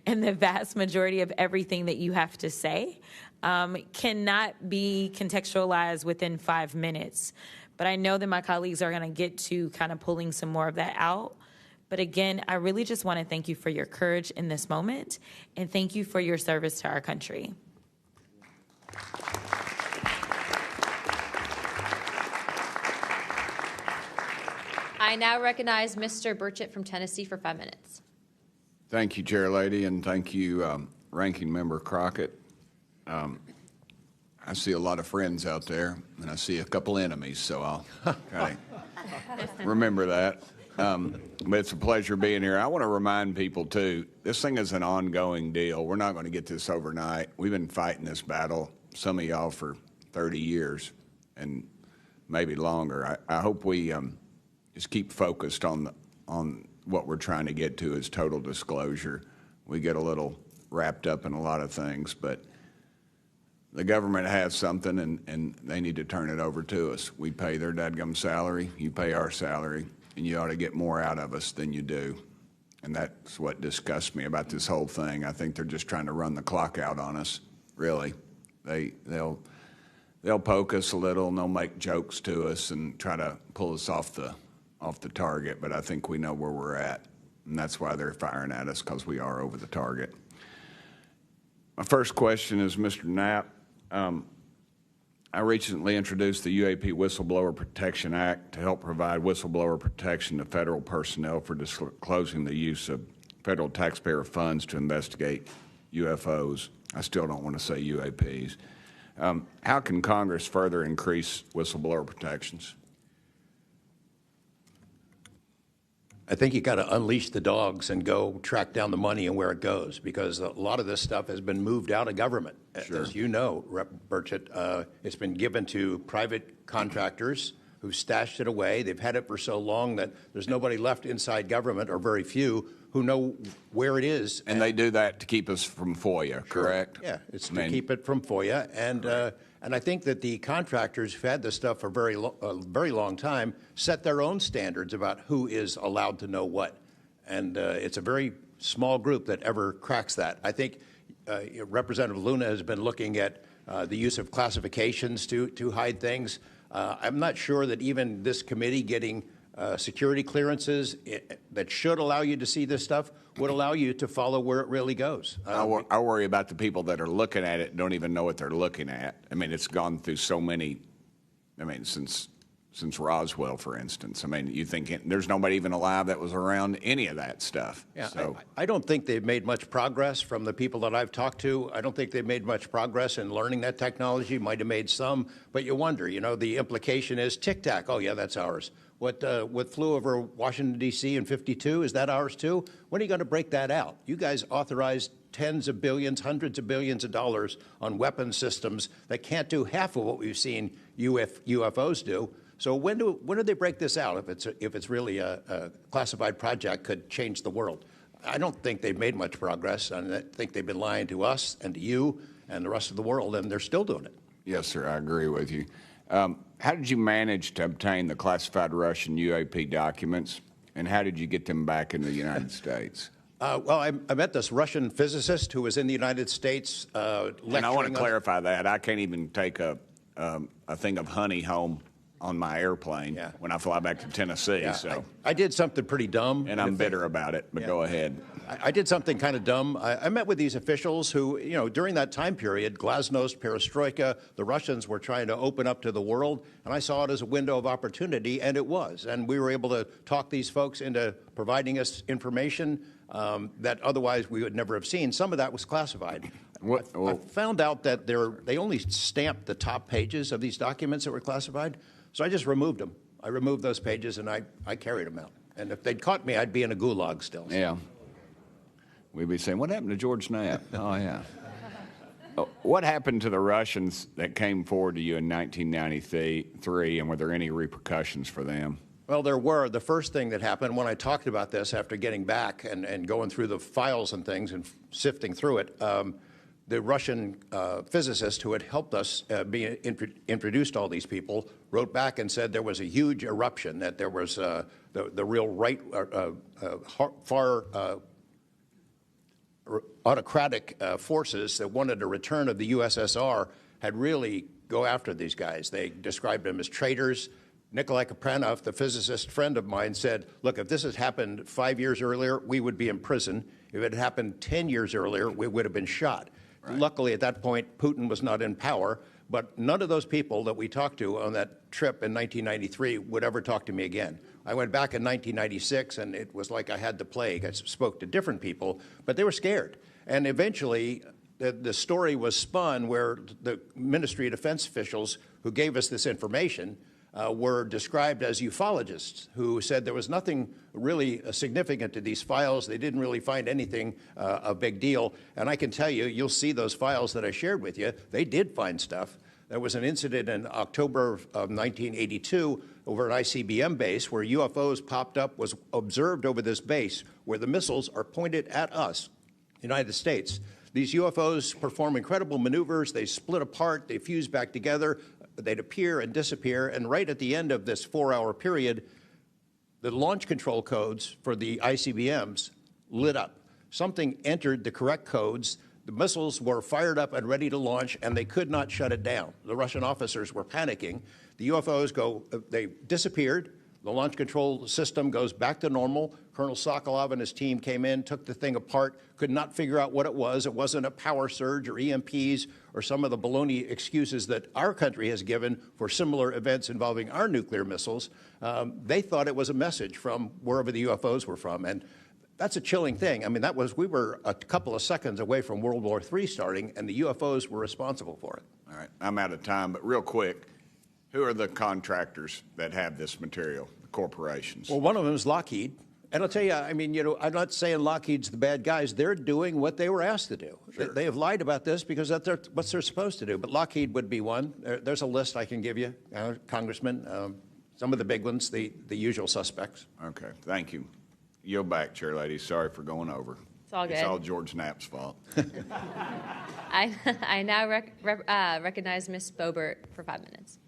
and the vast majority of everything that you have to say cannot be contextualized within 5 minutes. But I know that my colleagues are going to get to kind of pulling some more of that out. But again, I really just want to thank you for your courage in this moment, and thank you for your service to our country. I now recognize Mr. Burchett from Tennessee for 5 minutes. Thank you, Chair Lady, and thank you, Ranking Member Crockett. I see a lot of friends out there, and I see a couple enemies, so I'll kind of remember that. But it's a pleasure being here. I want to remind people, too, this thing is an ongoing deal. We're not going to get this overnight. We've been fighting this battle, some of y'all, for 30 years and maybe longer. I hope we just keep focused on what we're trying to get to is total disclosure. We get a little wrapped up in a lot of things, but the government has something, and they need to turn it over to us. We pay their dadgum salary, you pay our salary, and you ought to get more out of us than you do. And that's what disgusts me about this whole thing. I think they're just trying to run the clock out on us, really. They'll poke us a little, and they'll make jokes to us and try to pull us off the target, but I think we know where we're at, and that's why they're firing at us, because we are over the target. My first question is, Mr. Knapp, I recently introduced the UAP Whistleblower Protection Act to help provide whistleblower protection to federal personnel for disclosing the use of federal taxpayer funds to investigate UFOs. I still don't want to say UAPs. How can Congress further increase whistleblower protections? I think you got to unleash the dogs and go track down the money and where it goes, because a lot of this stuff has been moved out of government. Sure. As you know, Rep. Burchett, it's been given to private contractors who stashed it away. They've had it for so long that there's nobody left inside government, or very few, who know where it is. And they do that to keep us from FOIA, correct? Yeah, it's to keep it from FOIA. And I think that the contractors who've had this stuff for a very long time set their own standards about who is allowed to know what. And it's a very small group that ever cracks that. I think Representative Luna has been looking at the use of classifications to hide things. I'm not sure that even this committee getting security clearances that should allow you to see this stuff would allow you to follow where it really goes. I worry about the people that are looking at it and don't even know what they're looking at. I mean, it's gone through so many, since Roswell, for instance. I mean, you think there's nobody even alive that was around any of that stuff. Yeah, so. I don't think they've made much progress from the people that I've talked to. I don't think they've made much progress in learning that technology. Might have made some, but you wonder, the implication is tic-tac. Oh, yeah, that's ours. What flew over Washington, D.C. in '52, is that ours too? When are you going to break that out? You guys authorized tens of billions, hundreds of billions of dollars on weapon systems that can't do half of what we've seen UFOs do. So when do they break this out if it's really a classified project could change the world? I don't think they've made much progress, and I think they've been lying to us and to you and the rest of the world, and they're still doing it. Yes, sir, I agree with you. How did you manage to obtain the classified Russian UAP documents, and how did you get them back in the United States? Well, I met this Russian physicist who was in the United States lecturing. And I want to clarify that. I can't even take a thing of honey home on my airplane when I fly back to Tennessee. Yeah, so I did something pretty dumb. And I'm bitter about it, but go ahead. I did something kind of dumb. I met with these officials who, during that time period, glasnost, perestroika, the Russians were trying to open up to the world, and I saw it as a window of opportunity, and it was. And we were able to talk these folks into providing us information that otherwise we would never have seen. Some of that was classified. I found out that they only stamped the top pages of these documents that were classified, so I just removed them. I removed those pages, and I carried them out. And if they'd caught me, I'd be in a gulag still. Yeah. We'd be saying, what happened to George Knapp? Oh, yeah. What happened to the Russians that came forward to you in 1993, and were there any repercussions for them? Well, there were. The first thing that happened when I talked about this after getting back and going through the files and things and sifting through it, the Russian physicist who had helped us introduced all these people wrote back and said there was a huge eruption, that there was the real right, far autocratic forces that wanted a return of the USSR had really go after these guys. They described them as traitors. Nikolai Kapranov, the physicist friend of mine, said, look, if this had happened 5 years earlier, we would be in prison. If it had happened 10 years earlier, we would have been shot. Right. Luckily, at that point, Putin was not in power, but none of those people that we talked to on that trip in 1993 would ever talk to me again. I went back in 1996, and it was like I had the plague. I spoke to different people, but they were scared. And eventually, the story was spun where the Ministry of Defense officials who gave us this information were described as ufologists who said there was nothing really significant to these files. They didn't really find anything a big deal. And I can tell you, you'll see those files that I shared with you, they did find stuff. There was an incident in October of 1982 over an ICBM base where UFOs popped up, was observed over this base where the missiles are pointed at us, United States. These UFOs perform incredible maneuvers. They split apart. They fuse back together. They'd appear and disappear. And right at the end of this 4-hour period, the launch control codes for the ICBMs lit up. Something entered the correct codes. The missiles were fired up and ready to launch, and they could not shut it down. The Russian officers were panicking. The UFOs they disappeared. The launch control system goes back to normal. Colonel Sokolov and his team came in, took the thing apart, could not figure out what it was. It wasn't a power surge or EMPs or some of the baloney excuses that our country has given for similar events involving our nuclear missiles. They thought it was a message from wherever the UFOs were from. And that's a chilling thing. I mean, we were a couple of seconds away from World War III starting, and the UFOs were responsible for it. All right, I'm out of time, but real quick, who are the contractors that have this material, the corporations? Well, one of them is Lockheed. And I'll tell you, I mean, I'm not saying Lockheed's the bad guys. They're doing what they were asked to do. Sure. They have lied about this because that's what they're supposed to do. But Lockheed would be one. There's a list I can give you, Congressman. Some of the big ones, the usual suspects. Okay, thank you. Yield back, Chair Lady. Sorry for going over. It's all good. It's all George Knapp's fault. I now recognize Ms. Boebert for 5 minutes.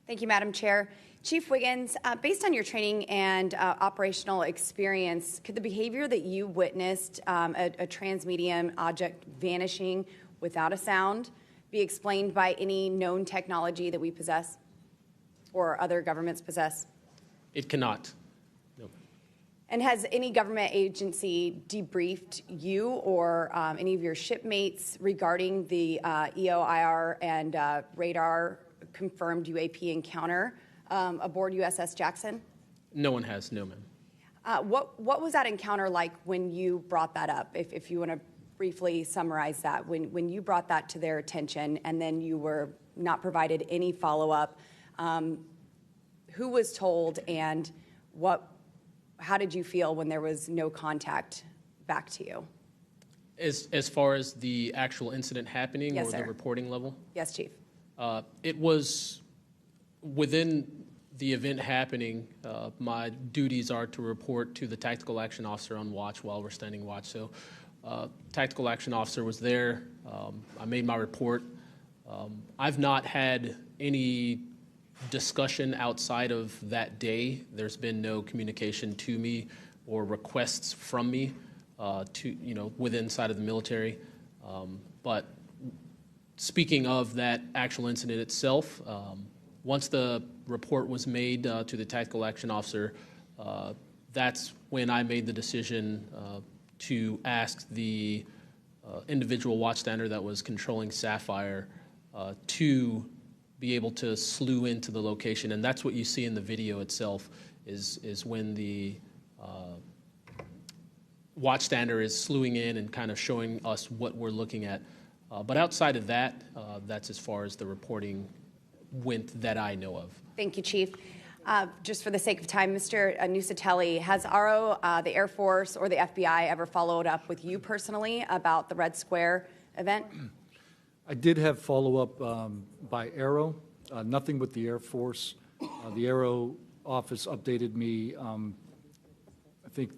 Thank you, Madam Chair. Chief Wiggins, based on your training and operational experience, could the behavior that you witnessed, a transmedium object vanishing without a sound, be explained by any known technology that we possess or other governments possess? It cannot. No. And has any government agency debriefed you or any of your shipmates regarding the EOIR and radar confirmed UAP encounter aboard USS Jackson? No one has, no, ma'am. What was that encounter like when you brought that up? If you want to briefly summarize that, when you brought that to their attention and then you were not provided any follow-up, who was told and how did you feel when there was no contact back to you? As far as the actual incident happening, yes, or sir. the reporting level? Yes, Chief. It was within the event happening. My duties are to report to the tactical action officer on watch while we're standing watch. So tactical action officer was there. I made my report. I've not had any discussion outside of that day. There's been no communication to me or requests from me within side of the military. But speaking of that actual incident itself, once the report was made to the tactical action officer, that's when I made the decision to ask the individual watchstander that was controlling Sapphire to be able to slew into the location. And that's what you see in the video itself is when the watchstander is slewing in and kind of showing us what we're looking at. But outside of that, that's as far as the reporting went that I know of. Thank you, Chief. Just for the sake of time, Mr. Nusatelli, has RO, the Air Force, or the FBI ever followed up with you personally about the Red Square event? I did have follow-up by Aero, nothing with the Air Force. The Aero office updated me, I think,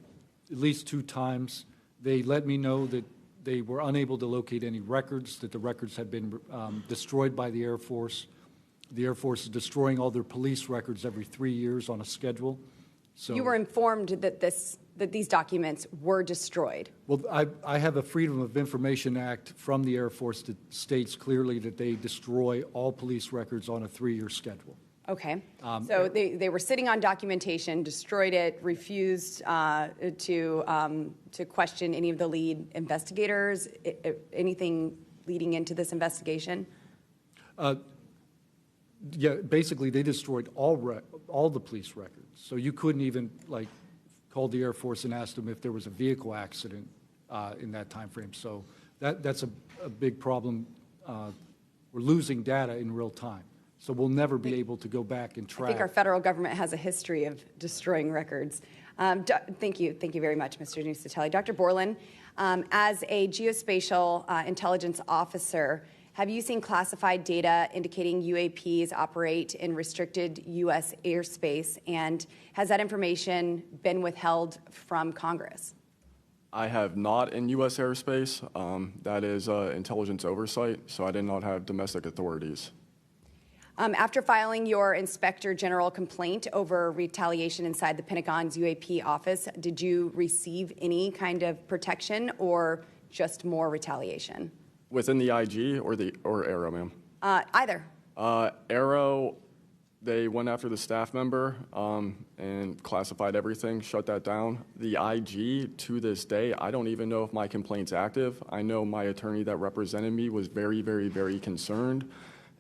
at least 2 times. They let me know that they were unable to locate any records, that the records had been destroyed by the Air Force. The Air Force is destroying all their police records every 3 years on a schedule. So You were informed that these documents were destroyed. Well, I have a Freedom of Information Act from the Air Force that states clearly that they destroy all police records on a 3-year schedule. Okay. So they were sitting on documentation, destroyed it, refused to question any of the lead investigators, anything leading into this investigation? Yeah, basically they destroyed all the police records. So you couldn't even call the Air Force and ask them if there was a vehicle accident in that time frame. So that's a big problem. We're losing data in real time. So we'll never be able to go back and track. I think our federal government has a history of destroying records. Thank you very much, Mr. Nusatelli. Dr. Borland, as a geospatial intelligence officer, have you seen classified data indicating UAPs operate in restricted U.S. airspace, and has that information been withheld from Congress? I have not in U.S. airspace. That is intelligence oversight, so I did not have domestic authorities. After filing your Inspector General complaint over retaliation inside the Pentagon's UAP office, did you receive any kind of protection or just more retaliation? Within the IG or Aero, ma'am? Either. Aero, they went after the staff member and classified everything, shut that down. The IG, to this day, I don't even know if my complaint's active. I know my attorney that represented me was very, very, very concerned.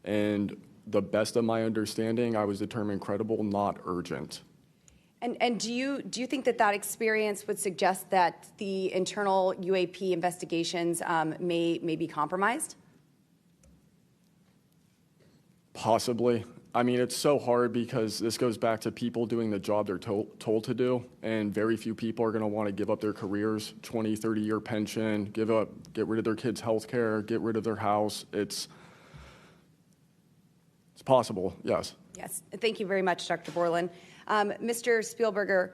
And the best of my understanding, I was determined credible, not urgent. And do you think that experience would suggest that the internal UAP investigations may be compromised? Possibly. I mean, it's so hard because this goes back to people doing the job they're told to do, and very few people are going to want to give up their careers, 20, 30-year pension, get rid of their kids' health care, get rid of their house. It's possible, yes. Yes. Thank you very much, Dr. Borland. Mr. Spielberger,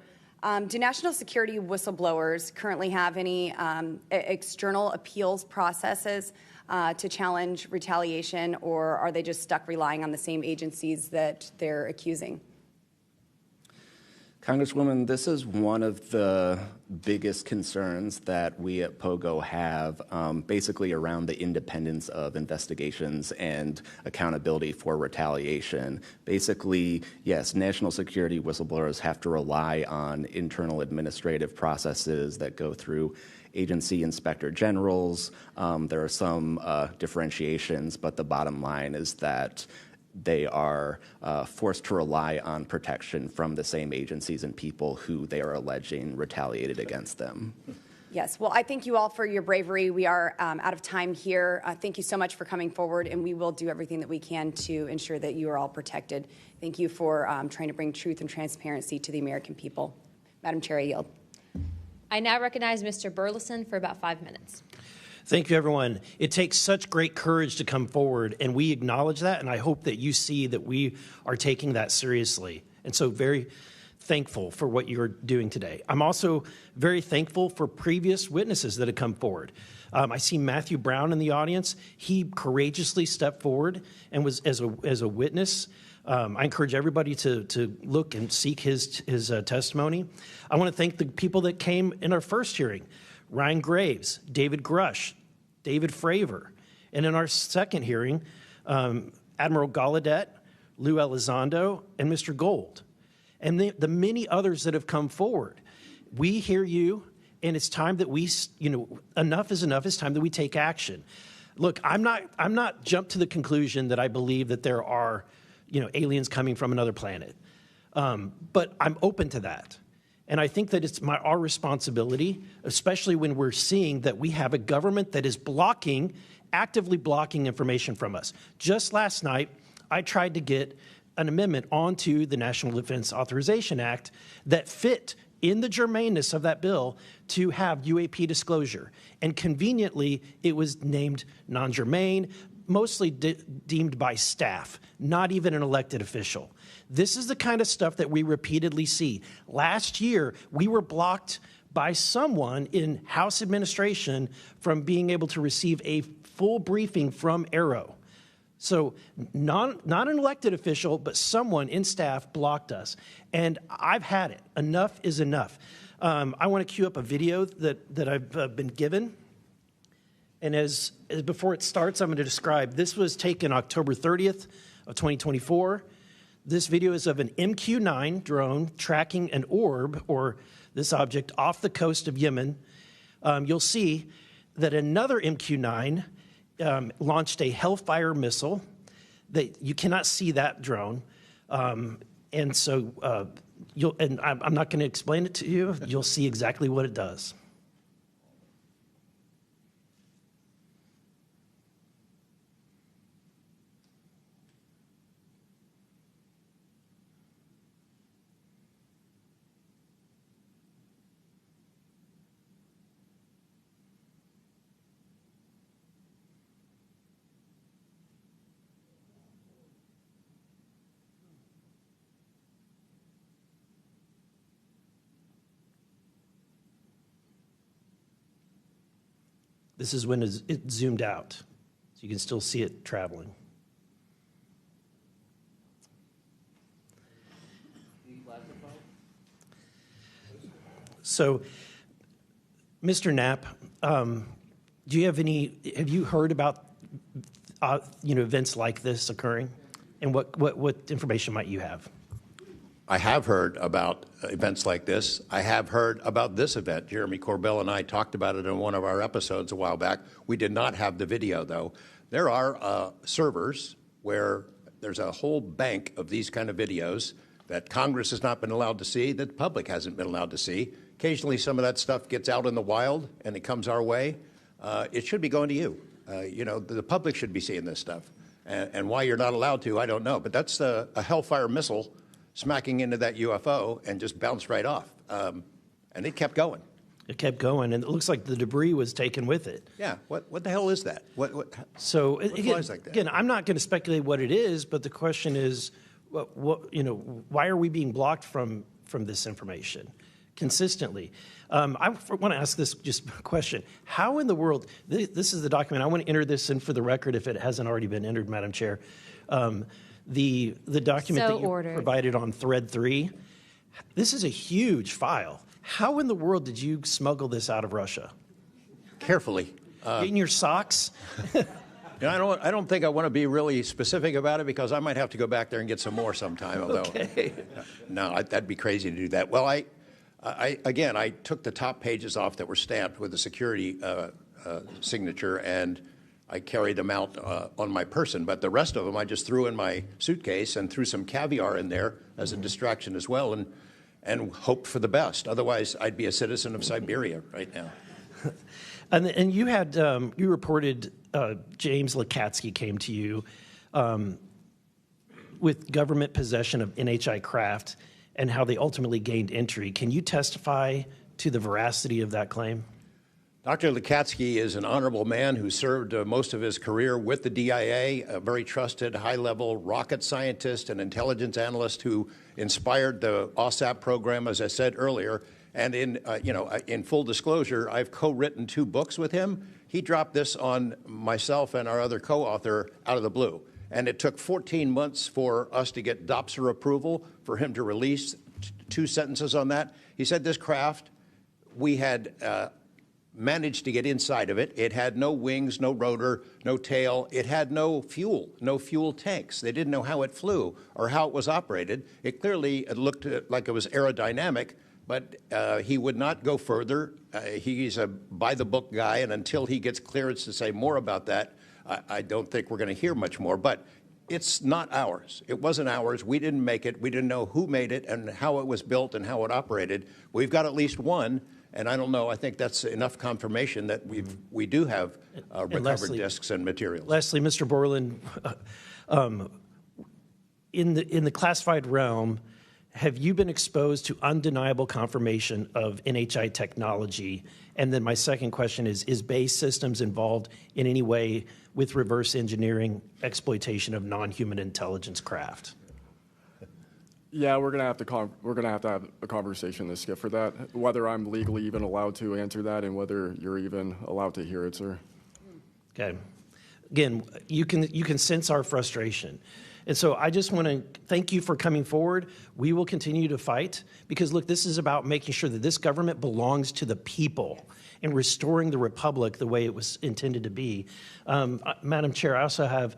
do national security whistleblowers currently have any external appeals processes to challenge retaliation, or are they just stuck relying on the same agencies that they're accusing? Congresswoman, this is one of the biggest concerns that we at POGO have, basically around the independence of investigations and accountability for retaliation. Basically, yes, national security whistleblowers have to rely on internal administrative processes that go through agency inspector generals. There are some differentiations, but the bottom line is that they are forced to rely on protection from the same agencies and people who they are alleging retaliated against them. Yes. Well, I thank you all for your bravery. We are out of time here. Thank you so much for coming forward, and we will do everything that we can to ensure that you are all protected. Thank you for trying to bring truth and transparency to the American people. Madam Chair, I yield. I now recognize Mr. Burleson for about 5 minutes. Thank you, everyone. It takes such great courage to come forward, and we acknowledge that, and I hope that you see that we are taking that seriously. And so very thankful for what you're doing today. I'm also very thankful for previous witnesses that have come forward. I see Matthew Brown in the audience. He courageously stepped forward and was as a witness. I encourage everybody to look and seek his testimony. I want to thank the people that came in our first hearing. Ryan Graves, David Grush, David Fravor. And in our second hearing, Admiral Gallaudet, Luis Elizondo, and Mr. Gold. And the many others that have come forward. We hear you, and it's time that we, enough is enough. It's time that we take action. Look, I'm not jumped to the conclusion that I believe that there are, aliens coming from another planet. But I'm open to that. And I think that it's our responsibility, especially when we're seeing that we have a government that is actively blocking information from us. Just last night, I tried to get an amendment onto the National Defense Authorization Act that fit in the germaneness of that bill to have UAP disclosure. And conveniently, it was named non-germane, mostly deemed by staff, not even an elected official. This is the kind of stuff that we repeatedly see. Last year, we were blocked by someone in House administration from being able to receive a full briefing from Arrow. So not an elected official, but someone in staff blocked us. And I've had it. Enough is enough. I want to cue up a video that I've been given. And as before it starts, I'm going to describe. This was taken October 30th of 2024. This video is of an MQ-9 drone tracking an orb, or this object, off the coast of Yemen. You'll see that another MQ-9 launched a Hellfire missile. That you cannot see that drone, and so I'm not going to explain it to you. You'll see exactly what it does. This is when it zoomed out, so you can still see it traveling. So, Mr. Knapp, have you heard about events like this occurring, and what information might you have? I have heard about events like this. I have heard about this event. Jeremy Corbell and I talked about it in one of our episodes a while back. We did not have the video, though. There are servers where there's a whole bank of these kind of videos that Congress has not been allowed to see, that the public hasn't been allowed to see. Occasionally, some of that stuff gets out in the wild, and it comes our way. It should be going to you. The public should be seeing this stuff. And why you're not allowed to, I don't know. But that's a Hellfire missile smacking into that UFO and just bounced right off. And it kept going. It kept going, and it looks like the debris was taken with it. Yeah, what the hell is that? What again, flies like that? Again, I'm not going to speculate what it is, but the question is, why are we being blocked from this information consistently? I want to ask this just question. How in the world, this is the document, I want to enter this in for the record if it hasn't already been entered, Madam Chair. The document that you provided on thread 3, this is a huge file. How in the world did you smuggle this out of Russia? Carefully. In your socks? I don't think I want to be really specific about it because I might have to go back there and get some more sometime. Although, okay. No, that'd be crazy to do that. Well, I took the top pages off that were stamped with a security signature, and I carried them out on my person. But the rest of them I just threw in my suitcase and threw some caviar in there as a distraction as well, and hoped for the best. Otherwise, I'd be a citizen of Siberia right now. And you had you reported James Lakatsky came to you with government possession of NHI craft and how they ultimately gained entry. Can you testify to the veracity of that claim? Dr. Lakatsky is an honorable man who served most of his career with the DIA, a very trusted, high-level rocket scientist and intelligence analyst who inspired the OSAP program, as I said earlier. And in full disclosure, I've co-written 2 books with him. He dropped this on myself and our other co-author out of the blue. And it took 14 months for us to get DOPSR approval for him to release 2 sentences on that. He said this craft, we had managed to get inside of it. It had no wings, no rotor, no tail. It had no fuel tanks. They didn't know how it flew or how it was operated. It clearly looked like it was aerodynamic, but he would not go further. He's a by-the-book guy, and until he gets clearance to say more about that, I don't think we're going to hear much more. But It's not ours. It wasn't ours. We didn't make it. We didn't know who made it and how it was built and how it operated. We've got at least one, and I don't know. I think that's enough confirmation that we do have recovered discs and materials. Lastly, Mr. Borland, in the classified realm, have you been exposed to undeniable confirmation of NHI technology? And then my second question is Base Systems involved in any way with reverse engineering exploitation of non-human intelligence craft? Yeah, we're gonna have to have a conversation this Skip for that. Whether I'm legally even allowed to answer that, and whether you're even allowed to hear it, sir. Okay. Again, you can sense our frustration. And so I just want to thank you for coming forward. We will continue to fight because, look, this is about making sure that this government belongs to the people and restoring the republic the way it was intended to be. Madam Chair, I also have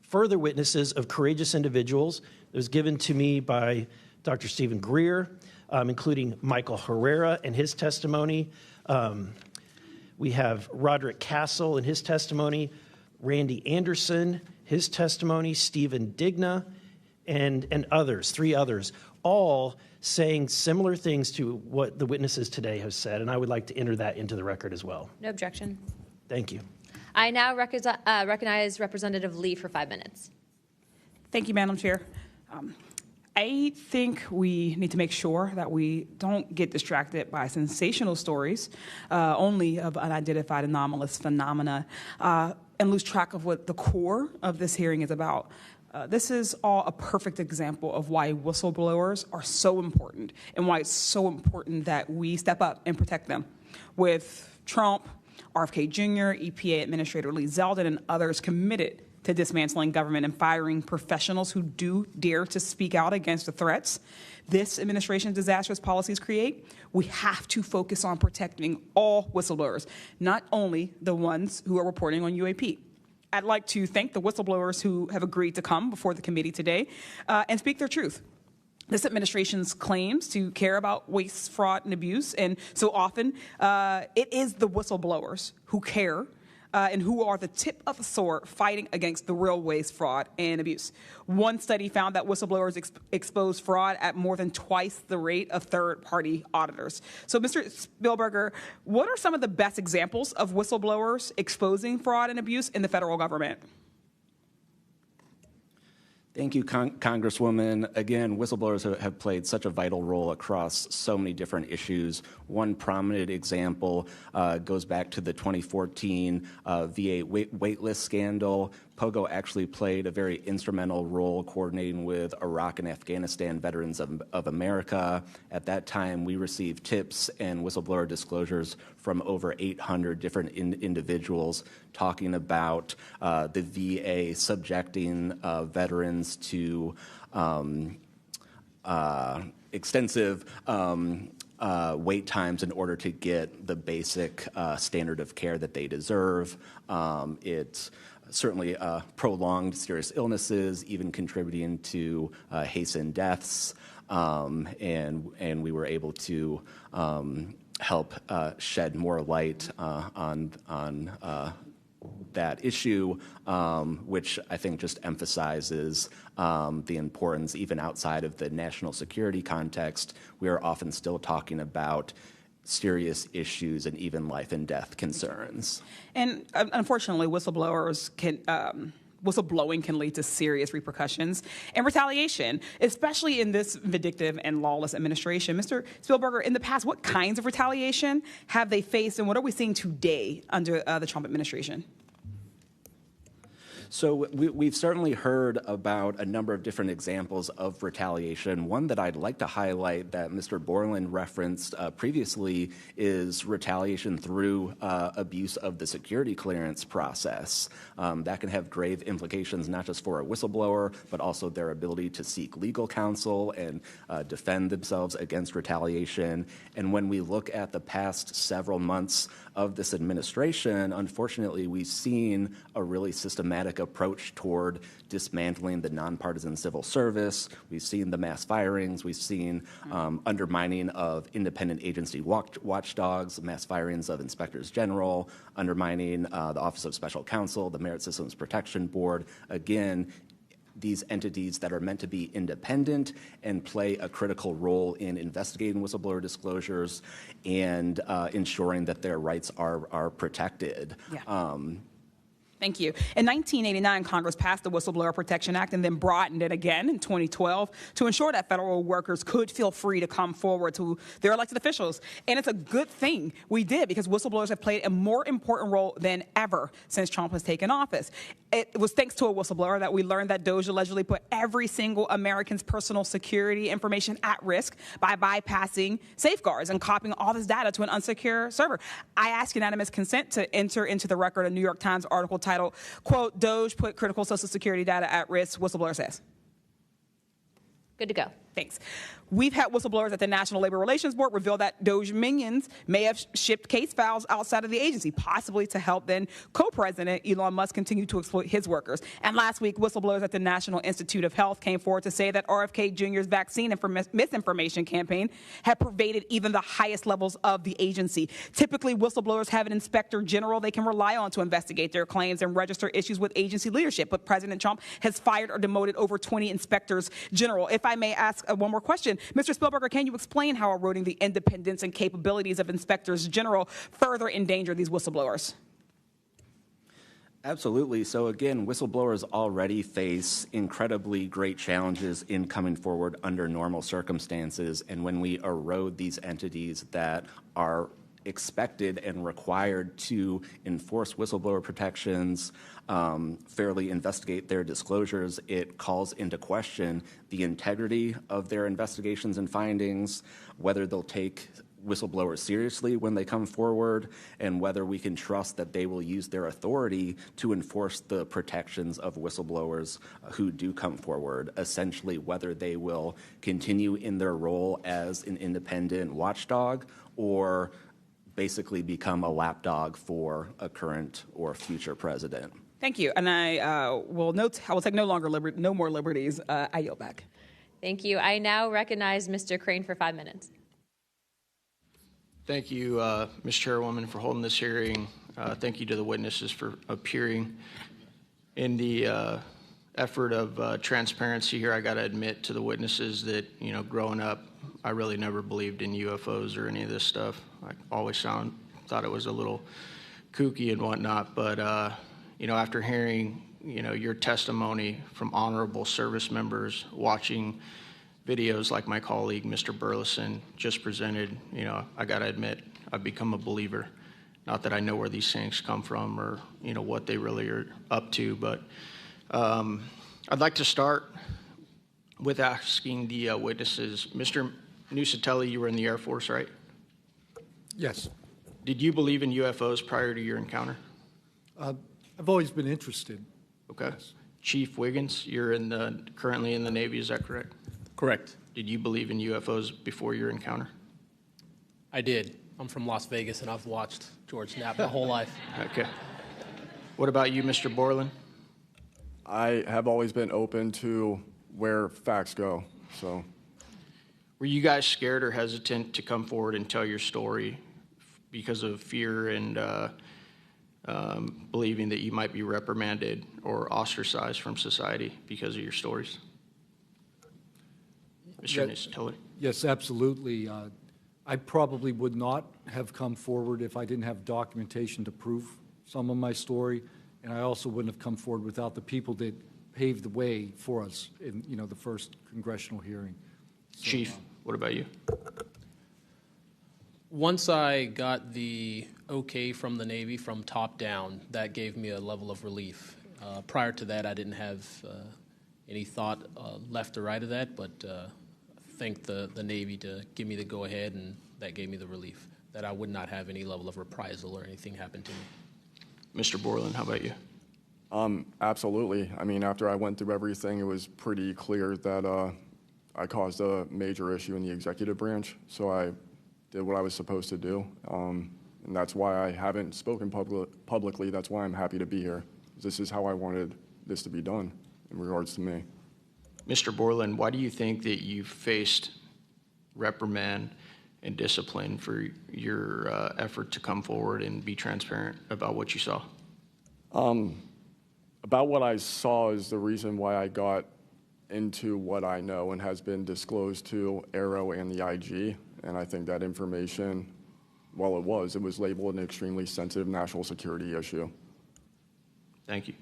further witnesses of courageous individuals. It was given to me by Dr. Stephen Greer, including Michael Herrera and his testimony. We have Roderick Castle and his testimony, Randy Anderson, his testimony, Stephen Digna, and others, 3 others, all saying similar things to what the witnesses today have said, and I would like to enter that into the record as well. No objection. Thank you. I now recognize Representative Lee for 5 minutes. Thank you, Madam Chair. I think we need to make sure that we don't get distracted by sensational stories only of unidentified anomalous phenomena and lose track of what the core of this hearing is about. This is all a perfect example of why whistleblowers are so important and why it's so important that we step up and protect them. With Trump, RFK Jr., EPA Administrator Lee Zeldin, and others committed to dismantling government and firing professionals who do dare to speak out against the threats this administration's disastrous policies create, we have to focus on protecting all whistleblowers, not only the ones who are reporting on UAP. I'd like to thank the whistleblowers who have agreed to come before the committee today and speak their truth. This administration's claims to care about waste, fraud, and abuse, and so often it is the whistleblowers who care and who are the tip of the sword fighting against the real waste, fraud, and abuse. One study found that whistleblowers expose fraud at more than twice the rate of third-party auditors. So, Mr. Spielberger, what are some of the best examples of whistleblowers exposing fraud and abuse in the federal government? Thank you, Congresswoman. Again, whistleblowers have played such a vital role across so many different issues. One prominent example goes back to the 2014 VA waitlist scandal. POGO actually played a very instrumental role coordinating with Iraq and Afghanistan Veterans of America. At that time, we received tips and whistleblower disclosures from over 800 different individuals talking about the VA subjecting veterans to extensive wait times in order to get the basic standard of care that they deserve. It's certainly prolonged serious illnesses, even contributing to hastened deaths, and we were able to help shed more light on that issue, which I think just emphasizes the importance, even outside of the national security context. We are often still talking about serious issues and even life and death concerns. And unfortunately, whistleblowing can lead to serious repercussions and retaliation, especially in this vindictive and lawless administration. Mr. Spielberger, in the past, what kinds of retaliation have they faced, and what are we seeing today under the Trump administration? So we've certainly heard about a number of different examples of retaliation. One that I'd like to highlight that Mr. Borland referenced previously is retaliation through abuse of the security clearance process. That can have grave implications not just for a whistleblower, but also their ability to seek legal counsel and defend themselves against retaliation. And when we look at the past several months of this administration, unfortunately, we've seen a really systematic approach toward dismantling the nonpartisan civil service. We've seen the mass firings. We've seen undermining of independent agency watchdogs, mass firings of inspectors general, undermining the Office of Special Counsel, the Merit Systems Protection Board. Again, these entities that are meant to be independent and play a critical role in investigating whistleblower disclosures and ensuring that their rights are protected. Yeah. Thank you. In 1989, Congress passed the Whistleblower Protection Act and then broadened it again in 2012 to ensure that federal workers could feel free to come forward to their elected officials. And it's a good thing we did, because whistleblowers have played a more important role than ever since Trump has taken office. It was thanks to a whistleblower that we learned that DOJ allegedly put every single American's personal security information at risk by bypassing safeguards and copying all this data to an unsecure server. I ask unanimous consent to enter into the record a New York Times article titled, quote, "DOJ put critical Social Security data at risk," whistleblower says. Good to go. Thanks. We've had whistleblowers at the National Labor Relations Board reveal that DOJ minions may have shipped case files outside of the agency, possibly to help then co-president Elon Musk continue to exploit his workers. And last week, whistleblowers at the National Institute of Health came forward to say that RFK Jr.'s vaccine misinformation campaign had pervaded even the highest levels of the agency. Typically, whistleblowers have an inspector general they can rely on to investigate their claims and register issues with agency leadership. But President Trump has fired or demoted over 20 inspectors general. If I may ask one more question, Mr. Spielberger, can you explain how eroding the independence and capabilities of inspectors general further endanger these whistleblowers? Absolutely. So again, whistleblowers already face incredibly great challenges in coming forward under normal circumstances. And when we erode these entities that are expected and required to enforce whistleblower protections, fairly investigate their disclosures, it calls into question the integrity of their investigations and findings, whether they'll take whistleblowers seriously when they come forward, and whether we can trust that they will use their authority to enforce the protections of whistleblowers who do come forward, essentially whether they will continue in their role as an independent watchdog or basically become a lapdog for a current or future president. Thank you. And I will take no more liberties. I yield back. Thank you. I now recognize Mr. Crane for 5 minutes. Thank you, Ms. Chairwoman, for holding this hearing. Thank you to the witnesses for appearing. In the effort of transparency here, I got to admit to the witnesses that, growing up, I really never believed in UFOs or any of this stuff. I always thought it was a little kooky and whatnot. But, after hearing, your testimony from honorable service members, watching videos like my colleague, Mr. Burleson, just presented, I got to admit, I've become a believer. Not that I know where these things come from or, what they really are up to, but I'd like to start with asking the witnesses. Mr. Nusatelli, you were in the Air Force, right? Yes. Did you believe in UFOs prior to your encounter? I've always been interested. Okay. Yes. Chief Wiggins, you're currently in the Navy, is that correct? Correct. Did you believe in UFOs before your encounter? I did. I'm from Las Vegas, and I've watched George Knapp my whole life. Okay. What about you, Mr. Borland? I have always been open to where facts go, so. Were you guys scared or hesitant to come forward and tell your story because of fear and believing that you might be reprimanded or ostracized from society because of your stories? Mr. Nusatelli? Yes, absolutely. I probably would not have come forward if I didn't have documentation to prove some of my story, and I also wouldn't have come forward without the people that paved the way for us in the first congressional hearing. So, Chief, what about you? Once I got the okay from the Navy from top down, that gave me a level of relief. Prior to that, I didn't have any thought left or right of that, but thank the Navy to give me the go-ahead, and that gave me the relief that I would not have any level of reprisal or anything happen to me. Mr. Borland, how about you? Absolutely. I mean, after I went through everything, it was pretty clear that I caused a major issue in the executive branch, so I did what I was supposed to do, and that's why I haven't spoken publicly. That's why I'm happy to be here. This is how I wanted this to be done in regards to me. Mr. Borland, why do you think that you've faced reprimand and discipline for your effort to come forward and be transparent about what you saw? About what I saw is the reason why I got into what I know and has been disclosed to Arrow and the IG. And I think that information, well, it was labeled an extremely sensitive national security issue. Thank you.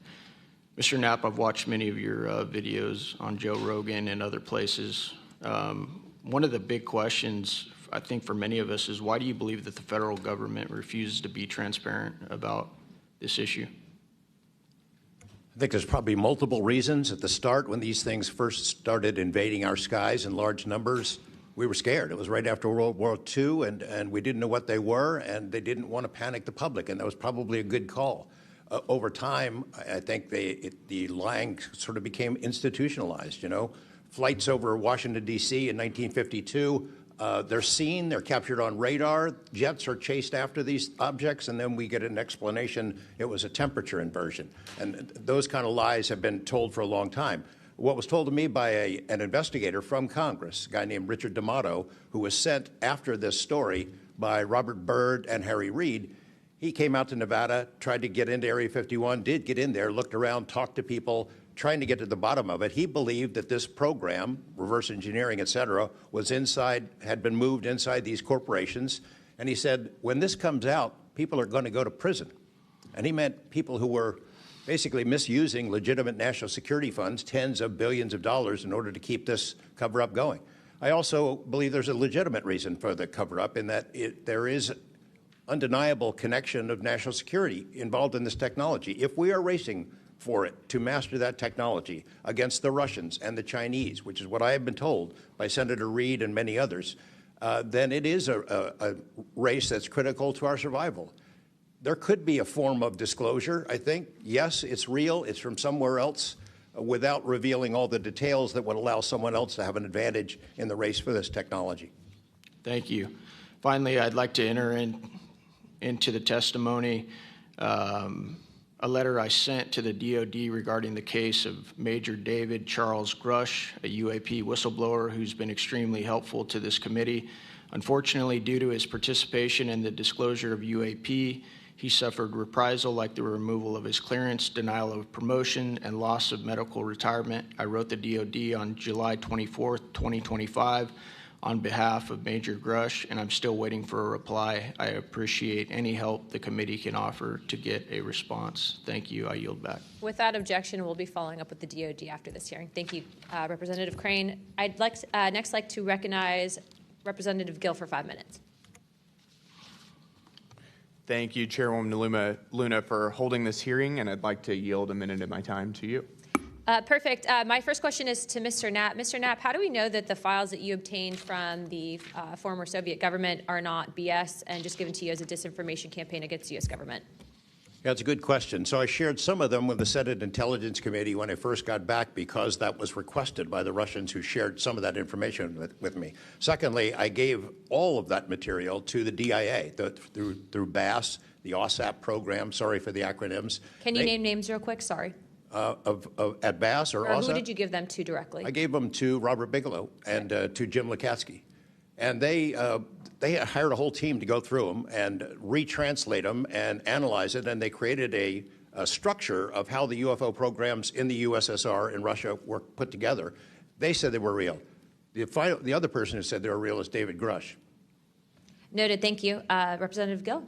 Mr. Knapp, I've watched many of your videos on Joe Rogan and other places. One of the big questions, I think, for many of us is why do you believe that the federal government refuses to be transparent about this issue? I think there's probably multiple reasons. At the start, when these things first started invading our skies in large numbers, we were scared. It was right after World War II, and we didn't know what they were, and they didn't want to panic the public, and that was probably a good call. Over time, I think the lying sort of became institutionalized, you know. Flights over Washington, D.C. in 1952, they're seen, they're captured on radar, jets are chased after these objects, and then we get an explanation it was a temperature inversion. And those kind of lies have been told for a long time. What was told to me by an investigator from Congress, a guy named Richard D'Amato, who was sent after this story by Robert Byrd and Harry Reid, he came out to Nevada, tried to get into Area 51, did get in there, looked around, talked to people, trying to get to the bottom of it. He believed that this program, reverse engineering, et cetera, was inside, had been moved inside these corporations. And he said, when this comes out, people are going to go to prison. And he meant people who were basically misusing legitimate national security funds, tens of billions of dollars, in order to keep this cover-up going. I also believe there's a legitimate reason for the cover-up in that there is undeniable connection of national security involved in this technology. If we are racing for it to master that technology against the Russians and the Chinese, which is what I have been told by Senator Reid and many others, then it is a race that's critical to our survival. There could be a form of disclosure, I think. Yes, it's real, it's from somewhere else, without revealing all the details that would allow someone else to have an advantage in the race for this technology. Thank you. Finally, I'd like to enter into the testimony a letter I sent to the DoD regarding the case of Major David Charles Grush, a UAP whistleblower who's been extremely helpful to this committee. Unfortunately, due to his participation in the disclosure of UAP, he suffered reprisal like the removal of his clearance, denial of promotion, and loss of medical retirement. I wrote the DoD on July 24th, 2025, on behalf of Major Grush, and I'm still waiting for a reply. I appreciate any help the committee can offer to get a response. Thank you. I yield back. Without objection, we'll be following up with the DoD after this hearing. Thank you, Representative Crane. I'd next like to recognize Representative Gill for 5 minutes. Thank you, Chairwoman Luna, for holding this hearing, and I'd like to yield a minute of my time to you. Perfect. My first question is to Mr. Knapp. Mr. Knapp, how do we know that the files that you obtained from the former Soviet government are not BS and just given to you as a disinformation campaign against the U.S. government? Yeah, it's a good question. So I shared some of them with the Senate Intelligence Committee when I first got back because that was requested by the Russians who shared some of that information with me. Secondly, I gave all of that material to the DIA through BASS, the OSAP program. Sorry for the acronyms. Can you name names real quick? Sorry. At BASS or OSAP? Who did you give them to directly? I gave them to Robert Bigelow and to Jim Lukatsky. And they hired a whole team to go through them and retranslate them and analyze it, and they created a structure of how the UFO programs in the USSR and Russia were put together. They said they were real. The other person who said they were real is David Grush. Noted. Thank you. Representative Gill.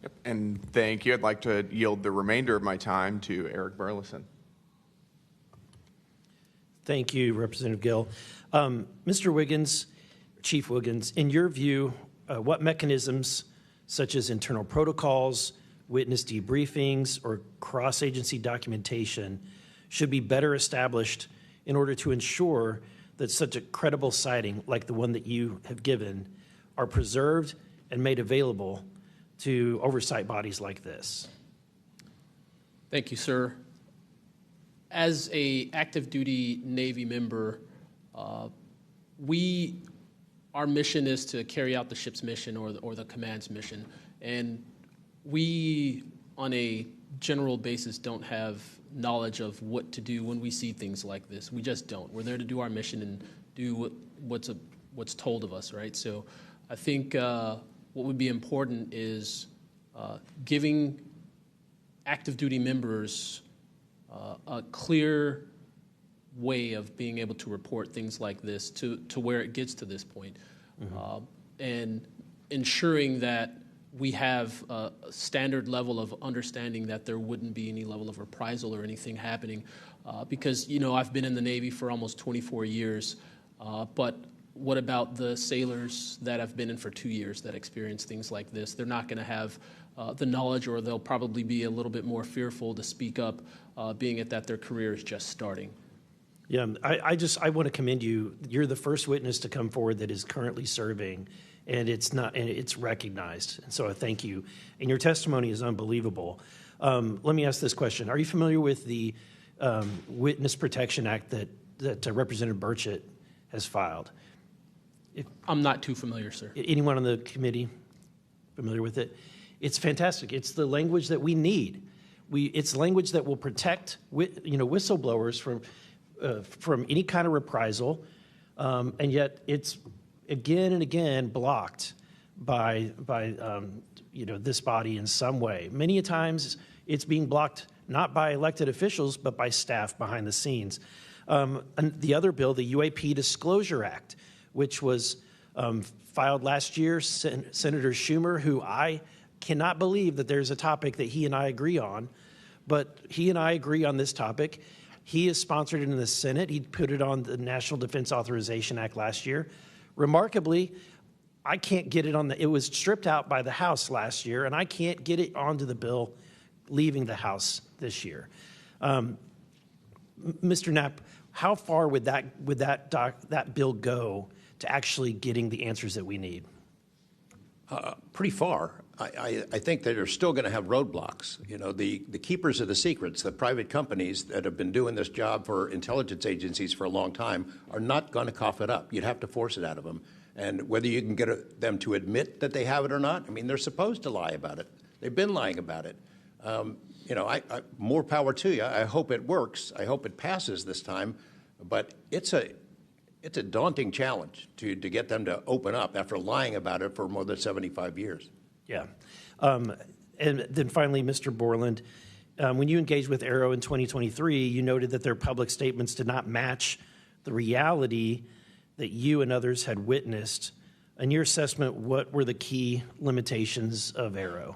Yep. And thank you. I'd like to yield the remainder of my time to Eric Burleson. Thank you, Representative Gill. Mr. Wiggins, Chief Wiggins, in your view, what mechanisms, such as internal protocols, witness debriefings, or cross-agency documentation, should be better established in order to ensure that such a credible sighting, like the one that you have given, are preserved and made available to oversight bodies like this? Thank you, sir. As a active duty Navy member, our mission is to carry out the ship's mission or the command's mission. And we, on a general basis, don't have knowledge of what to do when we see things like this. We just don't. We're there to do our mission and do what's told of us, right? So I think what would be important is giving active duty members a clear way of being able to report things like this to where it gets to this point, and ensuring that we have a standard level of understanding that there wouldn't be any level of reprisal or anything happening. Because, I've been in the Navy for almost 24 years, but what about the sailors that have been in for 2 years that experience things like this? They're not going to have the knowledge, or they'll probably be a little bit more fearful to speak up, being it that their career is just starting. Yeah, I want to commend you. You're the first witness to come forward that is currently serving, and it's recognized. And so I thank you. And your testimony is unbelievable. Let me ask this question: are you familiar with the Witness Protection Act that Representative Burchett has filed? I'm not too familiar, sir. Anyone on the committee familiar with it? It's fantastic. It's the language that we need. It's language that will protect whistleblowers from any kind of reprisal, and yet it's again and again blocked by this body in some way. Many a times it's being blocked not by elected officials, but by staff behind the scenes. And the other bill, the UAP Disclosure Act, which was filed last year, Senator Schumer, who I cannot believe that there's a topic that he and I agree on, but he and I agree on this topic. He has sponsored it in the Senate. He put it on the National Defense Authorization Act last year. Remarkably, I can't get it it was stripped out by the House last year, and I can't get it onto the bill leaving the House this year. Mr. Knapp, how far would that bill go to actually getting the answers that we need? Pretty far. I think that they're still going to have roadblocks. The keepers of the secrets, the private companies that have been doing this job for intelligence agencies for a long time, are not going to cough it up. You'd have to force it out of them. And whether you can get them to admit that they have it or not, they're supposed to lie about it. They've been lying about it. More power to you. I hope it works. I hope it passes this time. But it's a daunting challenge to get them to open up after lying about it for more than 75 years. Yeah. And then finally, Mr. Borland, when you engaged with Arrow in 2023, you noted that their public statements did not match the reality that you and others had witnessed. In your assessment, what were the key limitations of Arrow?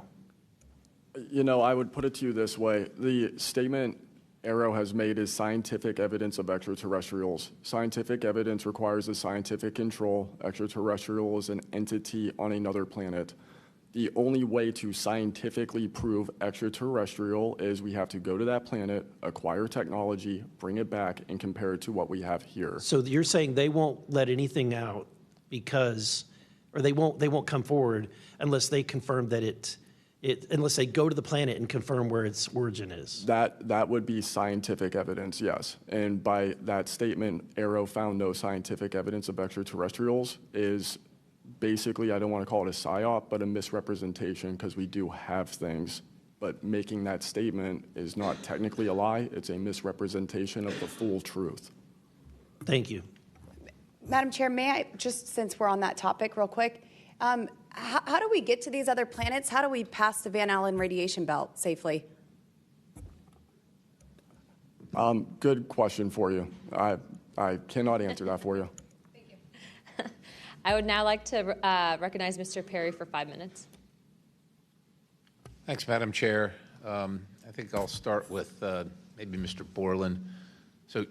I would put it to you this way. The statement Arrow has made is scientific evidence of extraterrestrials. Scientific evidence requires a scientific control. Extraterrestrial is an entity on another planet. The only way to scientifically prove extraterrestrial is we have to go to that planet, acquire technology, bring it back, and compare it to what we have here. So you're saying they won't let anything out or they won't come forward unless they confirm that unless they go to the planet and confirm where its origin is? That would be scientific evidence, yes. And by that statement, Arrow found no scientific evidence of extraterrestrials is basically, I don't want to call it a psyop, but a misrepresentation, because we do have things. But making that statement is not technically a lie. It's a misrepresentation of the full truth. Thank you. Madam Chair, may I, just since we're on that topic real quick, how do we get to these other planets? How do we pass the Van Allen radiation belt safely? Good question for you. I cannot answer that for you. Thank you. I would now like to recognize Mr. Perry for 5 minutes. Thanks, Madam Chair. I think I'll start with maybe Mr. Borland. So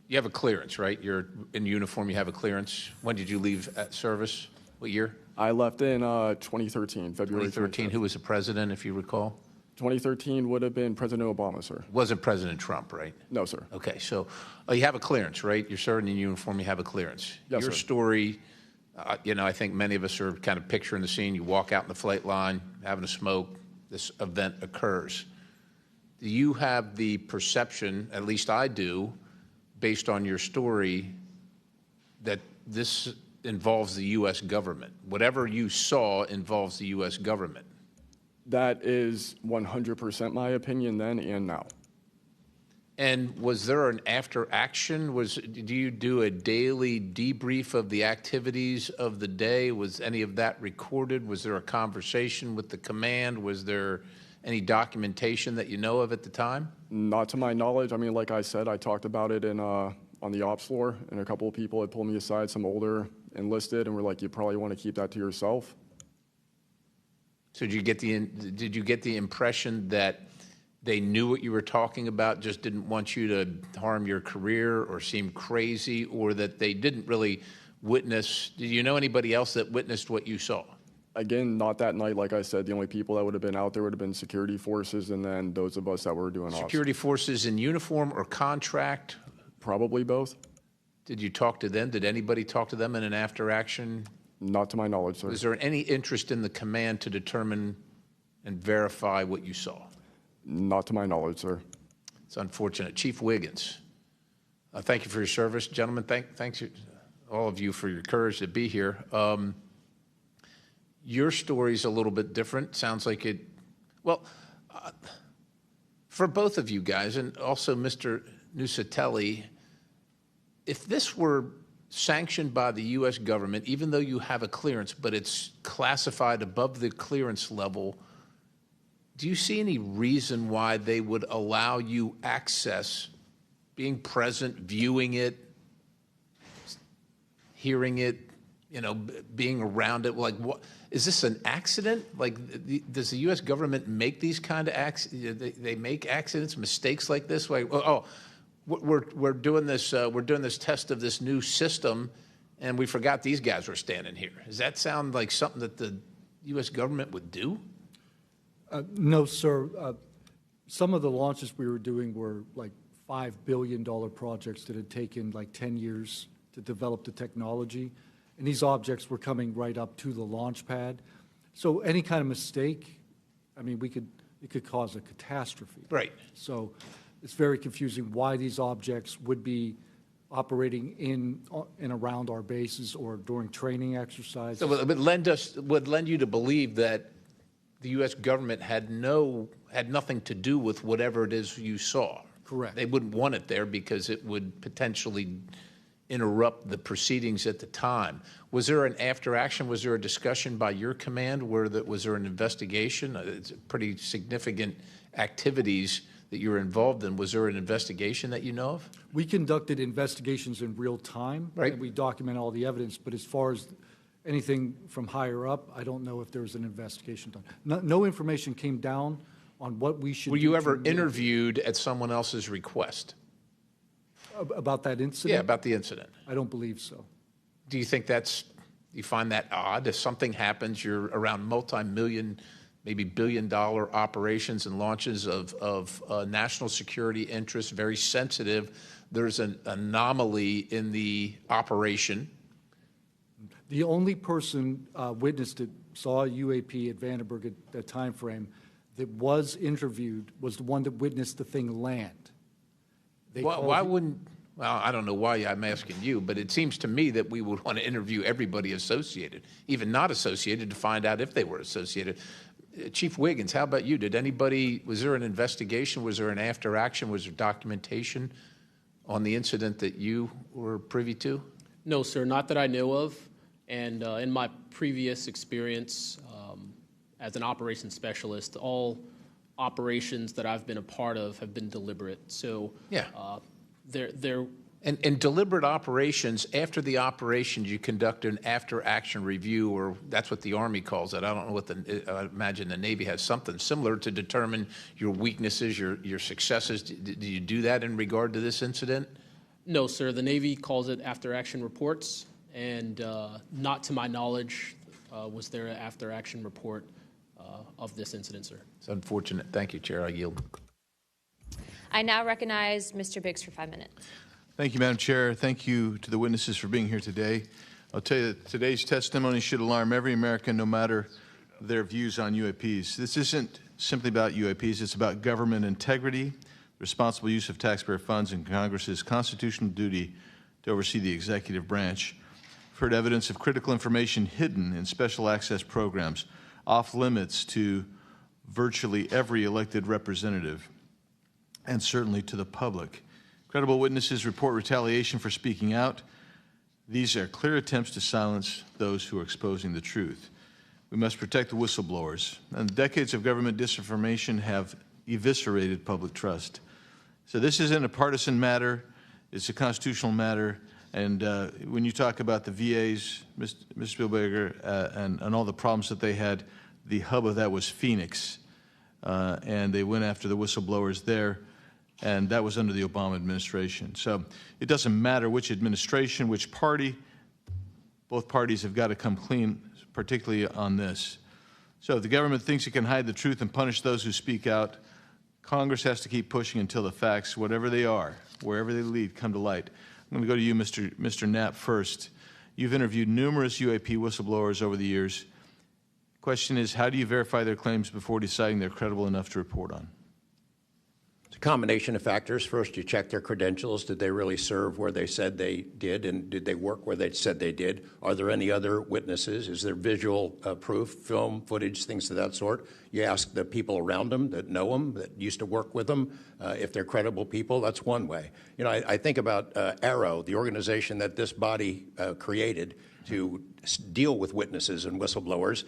you have a clearance, right? You're in uniform, you have a clearance. When did you leave service? What year? I left in 2013, February 2013. Who was the president, if you recall? 2013 would have been President Obama, sir. Wasn't President Trump, right? No, sir. Okay, so you have a clearance, right? You're serving in uniform, you have a clearance. Yes, Your sir. story, I think many of us are kind of picturing the scene. You walk out in the flight line, having a smoke, this event occurs. Do you have the perception, at least I do, based on your story, that this involves the U.S. government? Whatever you saw involves the U.S. government. That is 100% my opinion then and now. And was there an after action? Do you do a daily debrief of the activities of the day? Was any of that recorded? Was there a conversation with the command? Was there any documentation that you know of at the time? Not to my knowledge. I mean, like I said, I talked about it on the ops floor, and a couple of people had pulled me aside, some older enlisted, and were like, you probably want to keep that to yourself. So did you get the impression that they knew what you were talking about, just didn't want you to harm your career or seem crazy, or that they didn't really witness? Did you know anybody else that witnessed what you saw? Again, not that night. Like I said, the only people that would have been out there would have been security forces, and then those of us that were doing ops. Security forces in uniform or contract? Probably both. Did you talk to them? Did anybody talk to them in an after-action? Not to my knowledge, sir. Was there any interest in the command to determine and verify what you saw? Not to my knowledge, sir. It's unfortunate. Chief Wiggins, thank you for your service. Gentlemen, thanks all of you for your courage to be here. Your story's a little bit different. Sounds like it, well, for both of you guys, and also Mr. Nusatelli, if this were sanctioned by the U.S. government, even though you have a clearance, but it's classified above the clearance level, do you see any reason why they would allow you access, being present, viewing it, hearing it, you know, being around it? Like, what is this, an accident? Like, does the U.S. government make these kind of accidents? They make accidents, mistakes like this? Like, we're doing this test of this new system, and we forgot these guys were standing here. Does that sound like something that the U.S. government would do? No, sir. Some of the launches we were doing were like $5 billion projects that had taken like 10 years to develop the technology. And these objects were coming right up to the launch pad. So any kind of mistake, I mean, it could cause a catastrophe. Right. So it's very confusing why these objects would be operating in and around our bases or during training exercises. So it would lend you to believe that the U.S. government had nothing to do with whatever it is you saw. Correct. They wouldn't want it there because it would potentially interrupt the proceedings at the time. Was there an after action? Was there a discussion by your command was there an investigation? It's pretty significant activities that you were involved in. Was there an investigation that you know of? We conducted investigations in real time. Right. And we document all the evidence. But as far as anything from higher up, I don't know if there was an investigation done. No information came down on what we should do. Were you ever interviewed at someone else's request? About that incident? Yeah, about the incident. I don't believe so. Do you think you find that odd? If something happens, you're around multi-million, maybe billion-dollar operations and launches of national security interests, very sensitive. There's an anomaly in the operation. The only person witnessed it, saw a UAP at Vandenberg at that time frame, that was interviewed was the one that witnessed the thing land. Why wouldn't, well, I don't know why I'm asking you, but it seems to me that we would want to interview everybody associated, even not associated, to find out if they were associated. Chief Wiggins, how about you? Was there an investigation? Was there an after action? Was there documentation on the incident that you were privy to? No, sir, not that I know of. And in my previous experience as an operations specialist, all operations that I've been a part of have been deliberate. So yeah, they're and deliberate operations. After the operations, you conduct an after-action review, or that's what the Army calls it. I don't know what I imagine the Navy has something similar to determine your weaknesses, your successes. Did you do that in regard to this incident? No, sir. The Navy calls it after-action reports, and not to my knowledge was there an after-action report of this incident, sir. It's unfortunate. Thank you, Chair. I yield. I now recognize Mr. Biggs for 5 minutes. Thank you, Madam Chair. Thank you to the witnesses for being here today. I'll tell you that today's testimony should alarm every American, no matter their views on UAPs. This isn't simply about UAPs. It's about government integrity, responsible use of taxpayer funds, and Congress's constitutional duty to oversee the executive branch. I've heard evidence of critical information hidden in special access programs, off limits to virtually every elected representative, and certainly to the public. Credible witnesses report retaliation for speaking out. These are clear attempts to silence those who are exposing the truth. We must protect the whistleblowers. And decades of government disinformation have eviscerated public trust. So this isn't a partisan matter. It's a constitutional matter. And when you talk about the VAs, Mr. Spielberger, and all the problems that they had, the hub of that was Phoenix. And they went after the whistleblowers there. And that was under the Obama administration. So it doesn't matter which administration, which party. Both parties have got to come clean, particularly on this. So if the government thinks it can hide the truth and punish those who speak out, Congress has to keep pushing until the facts, whatever they are, wherever they lead, come to light. I'm going to go to you, Mr. Knapp, first. You've interviewed numerous UAP whistleblowers over the years. The question is, how do you verify their claims before deciding they're credible enough to report on? It's a combination of factors. First, you check their credentials. Did they really serve where they said they did, and did they work where they said they did? Are there any other witnesses? Is there visual proof, film, footage, things of that sort? You ask the people around them that know them, that used to work with them, if they're credible people. That's one way. You know, I think about ARROW, the organization that this body created to deal with witnesses and whistleblowers.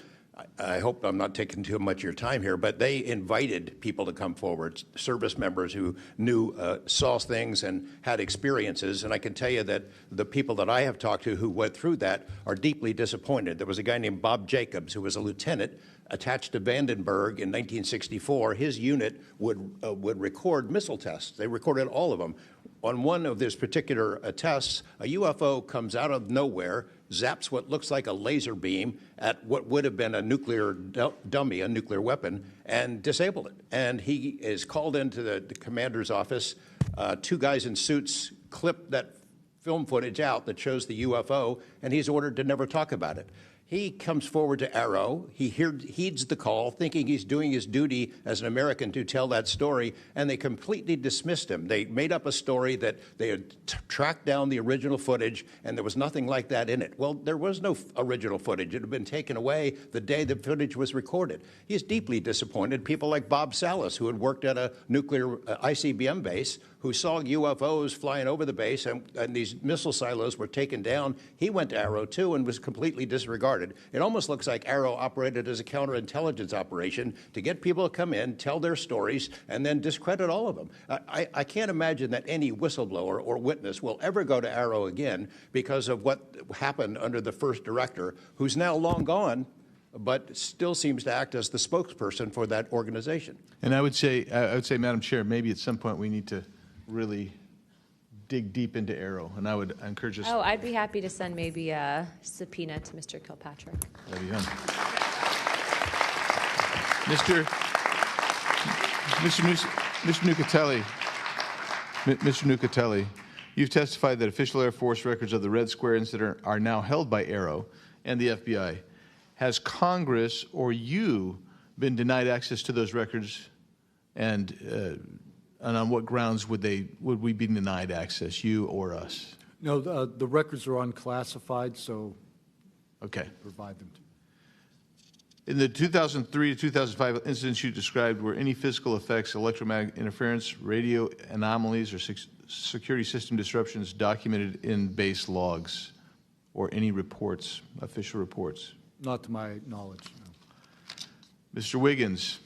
I hope I'm not taking too much of your time here, but they invited people to come forward, service members who knew, saw things and had experiences. And I can tell you that the people that I have talked to who went through that are deeply disappointed. There was a guy named Bob Jacobs who was a lieutenant attached to Vandenberg in 1964. His unit would record missile tests. They recorded all of them. On one of these particular tests, a UFO comes out of nowhere, zaps what looks like a laser beam at what would have been a nuclear dummy, a nuclear weapon, and disabled it. And he is called into the commander's office. Two guys in suits clip that film footage out that shows the UFO, and he's ordered to never talk about it. He comes forward to ARROW. He heeds the call, thinking he's doing his duty as an American to tell that story, and they completely dismissed him. They made up a story that they had tracked down the original footage, and there was nothing like that in it. Well, there was no original footage. It had been taken away the day the footage was recorded. He's deeply disappointed. People like Bob Salas, who had worked at a nuclear ICBM base, who saw UFOs flying over the base, and these missile silos were taken down. He went to ARROW, too, and was completely disregarded. It almost looks like ARROW operated as a counterintelligence operation to get people to come in, tell their stories, and then discredit all of them. I can't imagine that any whistleblower or witness will ever go to ARROW again because of what happened under the first director, who's now long gone, but still seems to act as the spokesperson for that organization. And I would say, Madam Chair, maybe at some point we need to really dig deep into ARROW, and I would encourage us. Oh, I'd be happy to send maybe a subpoena to Mr. Kilpatrick. There you go. Mr. Nucatelli, you've testified that official Air Force records of the Red Square incident are now held by ARROW and the FBI. Has Congress or you been denied access to those records, and on what grounds would we be denied access, you or us? No, the records are unclassified, so okay, provide them to. In the 2003 to 2005 incidents you described, were any physical effects, electromagnetic interference, radio anomalies, or security system disruptions documented in base logs or any reports, official reports? Not to my knowledge, no. Mr. Wiggins,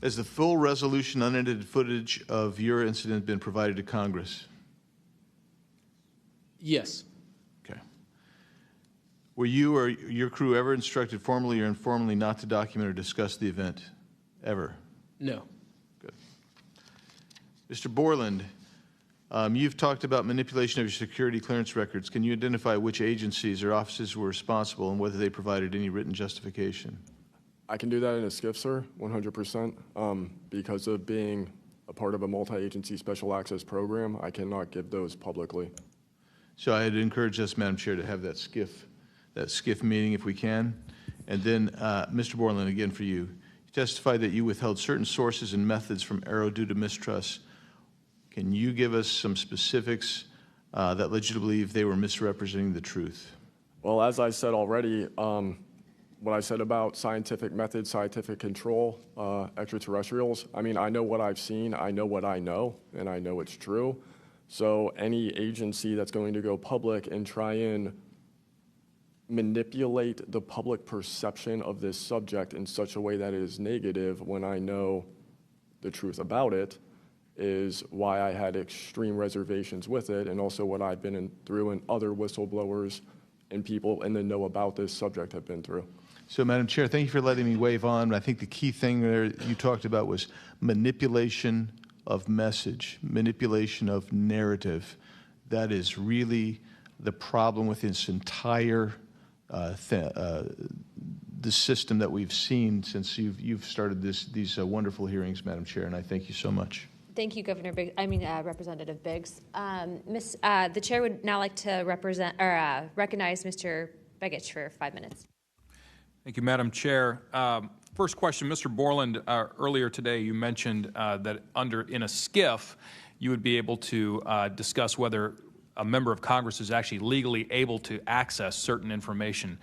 has the full resolution unedited footage of your incident been provided to Congress? Yes. Okay. Were you or your crew ever instructed formally or informally not to document or discuss the event? Ever? No. Good. Mr. Borland, you've talked about manipulation of your security clearance records. Can you identify which agencies or offices were responsible and whether they provided any written justification? I can do that in a skiff, sir, 100%. Because of being a part of a multi-agency special access program, I cannot give those publicly. So I'd encourage us, Madam Chair, to have that skiff meeting if we can. And then, Mr. Borland, again for you. You testified that you withheld certain sources and methods from ARROW due to mistrust. Can you give us some specifics that led you to believe they were misrepresenting the truth? Well, as I said already, what I said about scientific methods, scientific control, extraterrestrials, I mean, I know what I've seen, I know what I know, and I know it's true. So any agency that's going to go public and try and manipulate the public perception of this subject in such a way that it is negative when I know the truth about it is why I had extreme reservations with it, and also what I've been through and other whistleblowers and people in the know about this subject have been through. So, Madam Chair, thank you for letting me wave on. I think the key thing there you talked about was manipulation of message, manipulation of narrative. That is really the problem with this entire the system that we've seen since you've started these wonderful hearings, Madam Chair, and I thank you so much. Thank you, Representative Biggs. The chair would now like to recognize Mr. Begich for 5 minutes. Thank you, Madam Chair. First question, Mr. Borland, earlier today you mentioned that in a SCIF you would be able to discuss whether a member of Congress is actually legally able to access certain information.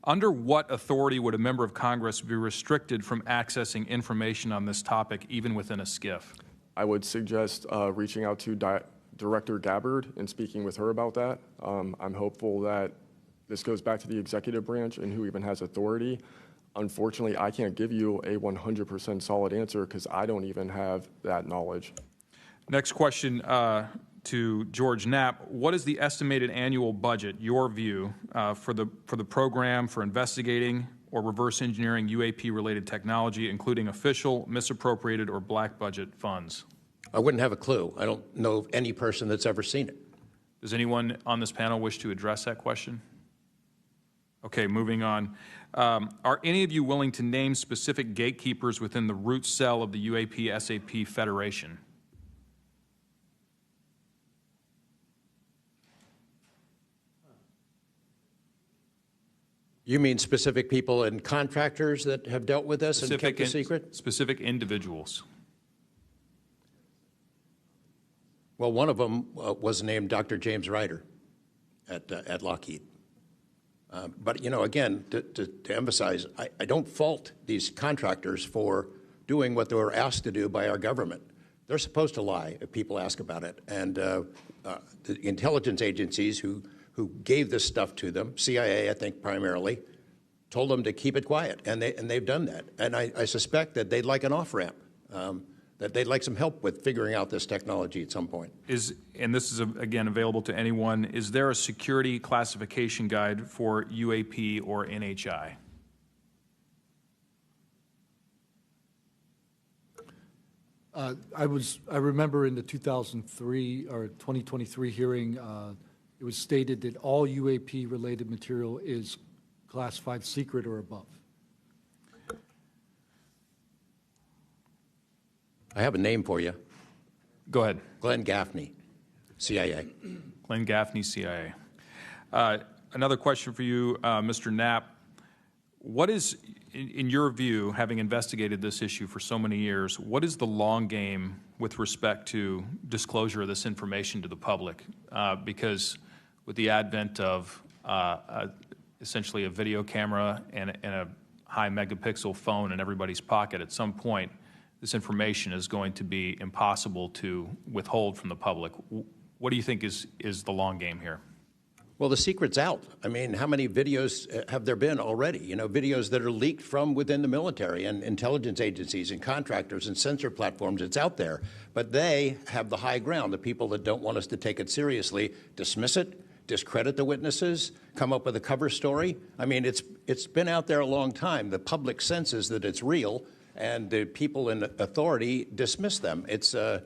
Under what authority would a member of Congress be restricted from accessing information on this topic, even within a SCIF? I would suggest reaching out to Director Gabbard and speaking with her about that. I'm hopeful that this goes back to the executive branch and who even has authority. Unfortunately, I can't give you a 100% solid answer because I don't even have that knowledge. Next question to George Knapp. What is the estimated annual budget, your view, for the program for investigating or reverse engineering UAP-related technology, including official, misappropriated, or black budget funds? I wouldn't have a clue. I don't know of any person that's ever seen it. Does anyone on this panel wish to address that question? Okay, moving on. Are any of you willing to name specific gatekeepers within the root cell of the UAP-SAP Federation? You mean specific people and contractors that have dealt with this and kept the secret? Specific individuals. Well, one of them was named Dr. James Ryder at Lockheed. But, you know, again, to emphasize, I don't fault these contractors for doing what they were asked to do by our government. They're supposed to lie if people ask about it. And the intelligence agencies who gave this stuff to them, CIA, I think primarily, told them to keep it quiet, and they've done that. And I suspect that they'd like an off-ramp, that they'd like some help with figuring out this technology at some point. And this is, again, available to anyone, is there a security classification guide for UAP or NHI? I remember in the 2003 or 2023 hearing, it was stated that all UAP-related material is classified secret or above. I have a name for you. Go ahead. Glenn Gaffney, CIA. Glenn Gaffney, CIA. Another question for you, Mr. Knapp. What is, in your view, having investigated this issue for so many years, what is the long game with respect to disclosure of this information to the public? Because with the advent of essentially a video camera and a high megapixel phone in everybody's pocket, at some point, this information is going to be impossible to withhold from the public. What do you think is the long game here? Well, the secret's out. I mean, how many videos have there been already? You know, videos that are leaked from within the military and intelligence agencies and contractors and sensor platforms. It's out there. But they have the high ground. The people that don't want us to take it seriously dismiss it, discredit the witnesses, come up with a cover story. I mean, it's been out there a long time. The public senses that it's real, and the people in authority dismiss them. It's a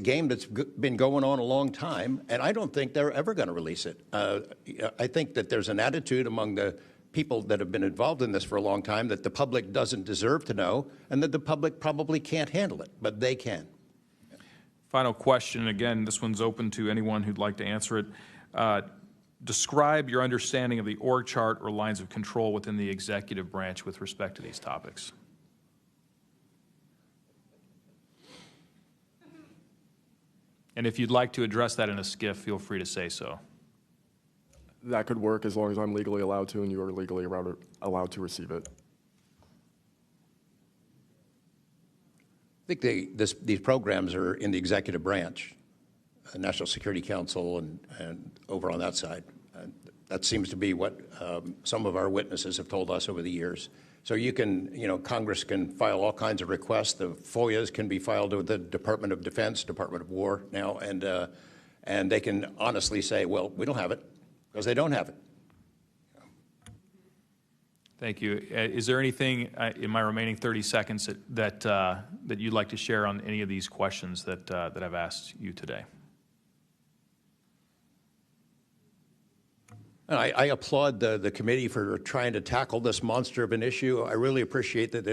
game that's been going on a long time, and I don't think they're ever going to release it. I think that there's an attitude among the people that have been involved in this for a long time that the public doesn't deserve to know, and that the public probably can't handle it, but they can. Final question, again, this one's open to anyone who'd like to answer it. Describe your understanding of the org chart or lines of control within the executive branch with respect to these topics. And if you'd like to address that in a SCIF, feel free to say so. That could work as long as I'm legally allowed to and you are legally allowed to receive it. I think these programs are in the executive branch, National Security Council and over on that side. That seems to be what some of our witnesses have told us over the years. So you can, Congress can file all kinds of requests. The FOIAs can be filed with the Department of Defense, Department of War now, and they can honestly say, well, we don't have it, because they don't have it. Thank you. Is there anything in my remaining 30 seconds that you'd like to share on any of these questions that I've asked you today? I applaud the committee for trying to tackle this monster of an issue. I really appreciate that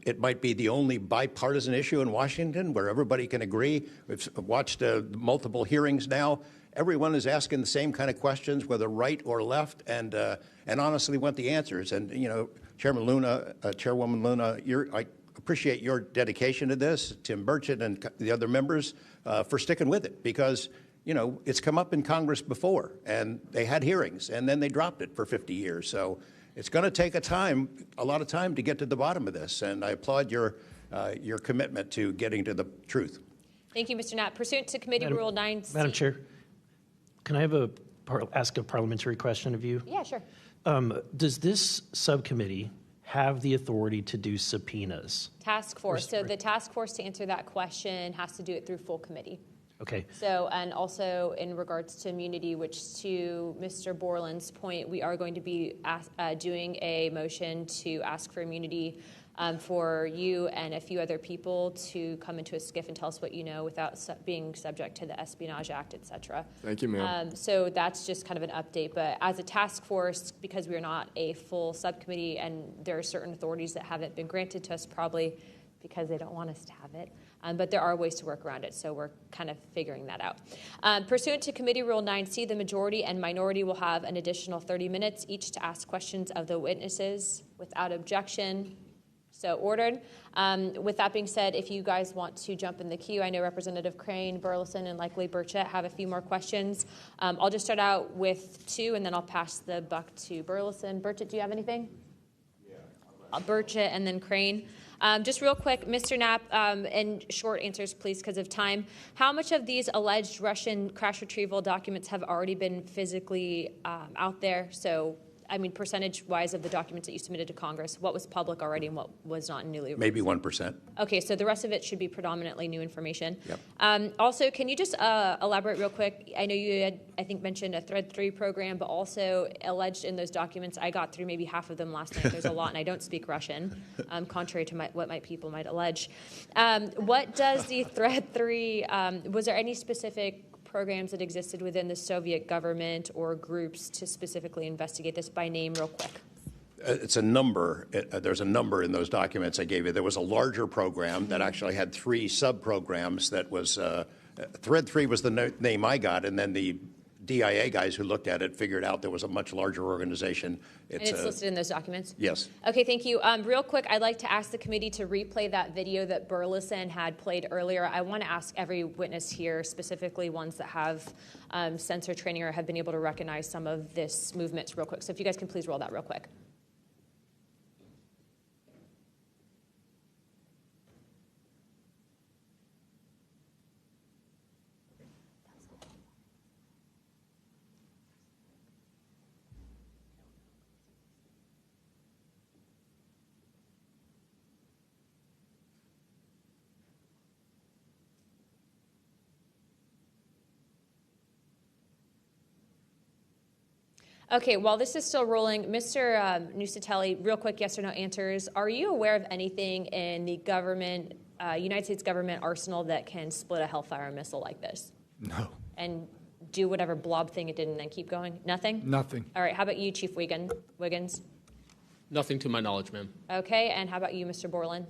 it might be the only bipartisan issue in Washington where everybody can agree. We've watched multiple hearings now. Everyone is asking the same kind of questions, whether right or left, and honestly want the answers. And Chairman Luna, Chairwoman Luna, I appreciate your dedication to this. Tim Burchett and the other members for sticking with it, because it's come up in Congress before, and they had hearings, and then they dropped it for 50 years. So it's going to take a lot of time to get to the bottom of this, and I applaud your commitment to getting to the truth. Thank you, Mr. Knapp. Pursuant to Committee Rule 9C. Madam Chair, can I have ask a parliamentary question of you? Yeah, sure. Does this subcommittee have the authority to do subpoenas? Task force. So the task force, to answer that question, has to do it through full committee. Okay. So, and also in regards to immunity, which to Mr. Borland's point, we are going to be doing a motion to ask for immunity for you and a few other people to come into a SCIF and tell us what you know without being subject to the Espionage Act, et cetera. Thank you, ma'am. So that's just kind of an update. But as a task force, because we are not a full subcommittee and there are certain authorities that haven't been granted to us, probably because they don't want us to have it. But there are ways to work around it, so we're kind of figuring that out. Pursuant to Committee Rule 9C, the majority and minority will have an additional 30 minutes each to ask questions of the witnesses without objection. So ordered. With that being said, if you guys want to jump in the queue, I know Representative Crane, Burleson, and likely Burchett have a few more questions. I'll just start out with 2, and then I'll pass the buck to Burleson. Burchett, do you have anything? Yeah. Burchett and then Crane. Just real quick, Mr. Knapp, and short answers, please, because of time. How much of these alleged Russian crash retrieval documents have already been physically out there? So, I mean, percentage-wise of the documents that you submitted to Congress, what was public already and what was not newly released? Maybe 1%. Okay, so the rest of it should be predominantly new information. Yep. Also, can you just elaborate real quick? I know you had, I think, mentioned a Thread 3 program, but also alleged in those documents, I got through maybe half of them last night. There's a lot, and I don't speak Russian, contrary to what my people might allege. What does the Thread 3, was there any specific programs that existed within the Soviet government or groups to specifically investigate this by name real quick? It's a number. There's a number in those documents I gave you. There was a larger program that actually had 3 sub-programs that was, Thread 3 was the name I got, and then the DIA guys who looked at it figured out there was a much larger organization. And it's listed in those documents? Yes. Okay, thank you. Real quick, I'd like to ask the committee to replay that video that Burleson had played earlier. I want to ask every witness here, specifically ones that have sensor training or have been able to recognize some of this movements real quick. So if you guys can please roll that real quick. Okay, while this is still rolling, Mr. Nusatelli, real quick yes or no answers. Are you aware of anything in the government, United States government arsenal that can split a Hellfire missile like this? No. And do whatever blob thing it did and then keep going? Nothing? Nothing. All right, how about you, Chief Wiggins? Nothing to my knowledge, ma'am. Okay, and how about you, Mr. Borland?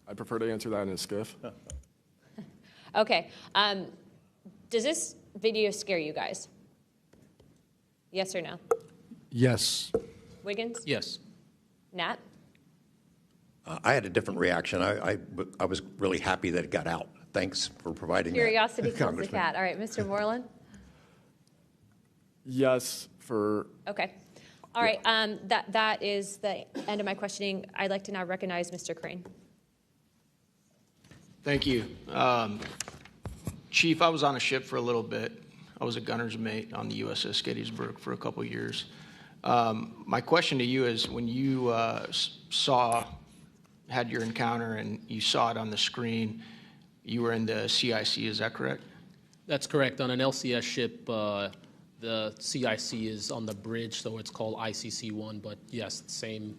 I prefer to answer that in a skiff. Okay, does this video scare you guys? Yes or no? Yes. Wiggins? Yes. Nat? I had a different reaction. I was really happy that it got out. Thanks for providing Curiosity that, kills the cat. All right, Mr. Borland? Yes, for... Okay. All right, that is the end of my questioning. I'd like to now recognize Mr. Crane. Thank you. Chief, I was on a ship for a little bit I was a gunner's mate on the USS Gettysburg for a couple years. My question to you is, when you had your encounter and you saw it on the screen, you were in the CIC, is that correct? That's correct. On an LCS ship, the CIC is on the bridge, so it's called ICC-1, but yes, same.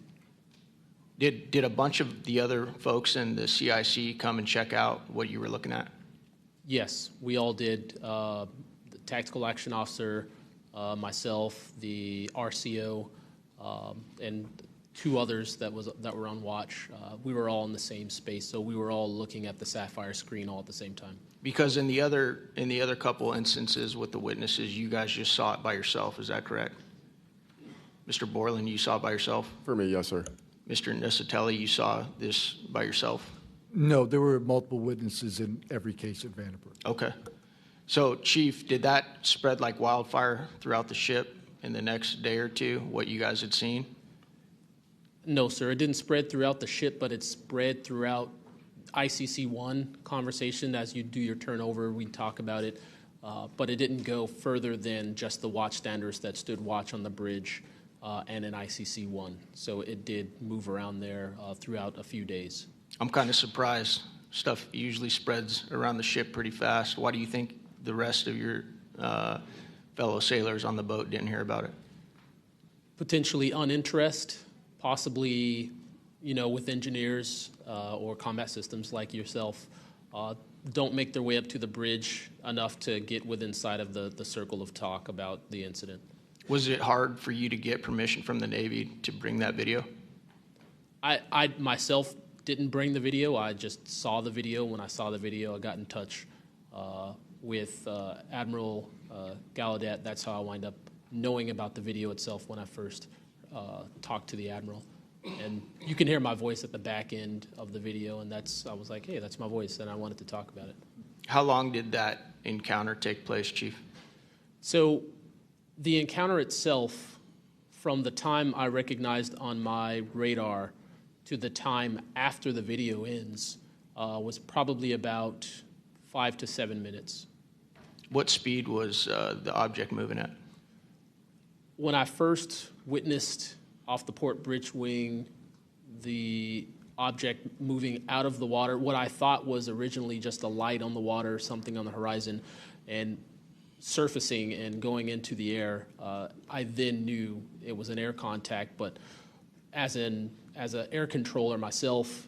Did a bunch of the other folks in the CIC come and check out what you were looking at? Yes, we all did. The tactical action officer, myself, the RCO, and two others that were on watch. We were all in the same space, so we were all looking at the Sapphire screen all at the same time. Because in the other couple instances with the witnesses, you guys just saw it by yourself. Is that correct? Mr. Borland, you saw it by yourself? For me, yes, sir. Mr. Nusatelli, you saw this by yourself? No, there were multiple witnesses in every case at Vandenberg. Okay. So, Chief, did that spread like wildfire throughout the ship in the next day or two, what you guys had seen? No, sir. It didn't spread throughout the ship, but it spread throughout ICC-1 conversation. As you do your turnover, we talk about it. But it didn't go further than just the watchstanders that stood watch on the bridge and in ICC-1. So it did move around there throughout a few days. I'm kind of surprised. Stuff usually spreads around the ship pretty fast. Why do you think the rest of your fellow sailors on the boat didn't hear about it? Potentially uninterest, possibly, with engineers or combat systems like yourself, don't make their way up to the bridge enough to get within sight of the circle of talk about the incident. Was it hard for you to get permission from the Navy to bring that video? I myself didn't bring the video. I just saw the video. When I saw the video, I got in touch with Admiral Gallaudet. That's how I wind up knowing about the video itself when I first talked to the Admiral. And you can hear my voice at the back end of the video, and I was like, hey, that's my voice, and I wanted to talk about it. How long did that encounter take place, Chief? So the encounter itself, from the time I recognized on my radar to the time after the video ends, was probably about 5 to 7 minutes. What speed was the object moving at? When I first witnessed off the port bridge wing the object moving out of the water, what I thought was originally just a light on the water, something on the horizon, and surfacing and going into the air, I then knew it was an air contact. But as an air controller myself,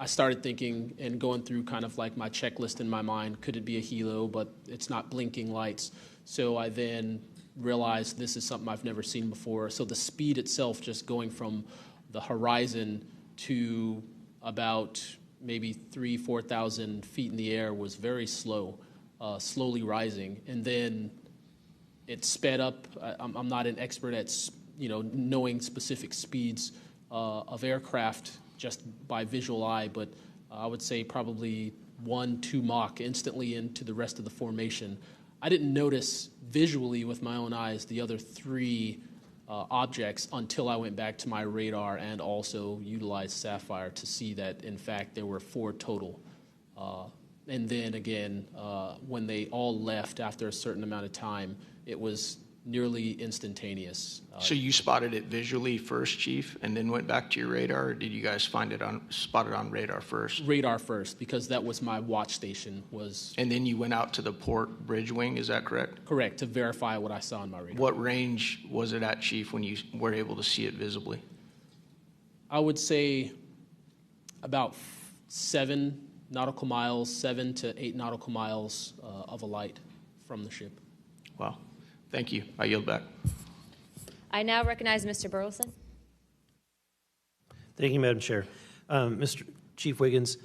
I started thinking and going through kind of like my checklist in my mind. Could it be a helo? But it's not blinking lights. So I then realized this is something I've never seen before. So the speed itself, just going from the horizon to about maybe 3,000 to 4,000 feet in the air, was very slow, slowly rising. And then it sped up. I'm not an expert at knowing specific speeds of aircraft just by visual eye, but I would say probably 1-2 Mach instantly into the rest of the formation. I didn't notice visually with my own eyes the other 3 objects until I went back to my radar and also utilized Sapphire to see that, in fact, there were 4 total. And then again, when they all left after a certain amount of time, it was nearly instantaneous. So you spotted it visually first, Chief, and then went back to your radar, or did you guys spot it on radar first? Radar first, because that was my watch station. And then you went out to the port bridge wing, is that correct? Correct, to verify what I saw on my radar. What range was it at, Chief, when you were able to see it visibly? I would say about 7 nautical miles, 7 to 8 nautical miles of a light from the ship. Wow. Thank you. I yield back. I now recognize Mr. Burleson. Thank you, Madam Chair. Mr. Chief Wiggins,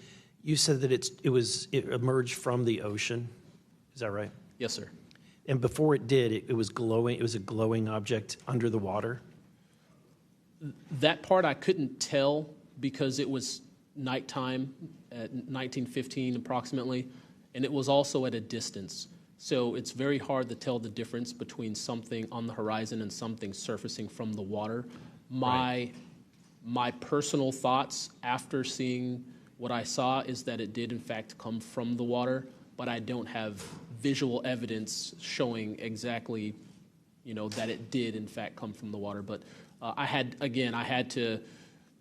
you said that it emerged from the ocean. Is that right? Yes, sir. And before it did, it was glowing. It was a glowing object under the water. That part I couldn't tell because it was nighttime at 1915 approximately, and it was also at a distance. So it's very hard to tell the difference between something on the horizon and something surfacing from the water. My personal thoughts after seeing what I saw is that it did in fact come from the water, but I don't have visual evidence showing exactly, that it did in fact come from the water. But I had to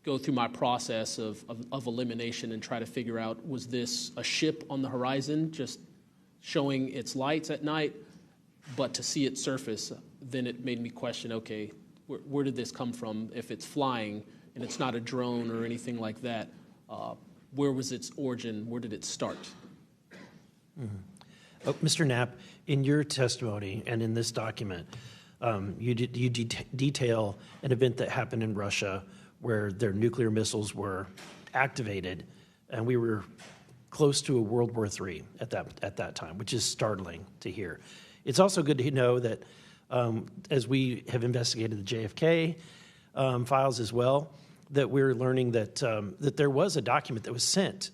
go through my process of elimination and try to figure out, was this a ship on the horizon just showing its lights at night? But to see it surface, then it made me question, okay, where did this come from? If it's flying and it's not a drone or anything like that, where was its origin? Where did it start? Mm-hmm. Mr. Knapp, in your testimony and in this document, you detail an event that happened in Russia where their nuclear missiles were activated, and we were close to a World War III at that time, which is startling to hear. It's also good to know that as we have investigated the JFK files as well, that we're learning that that there was a document that was sent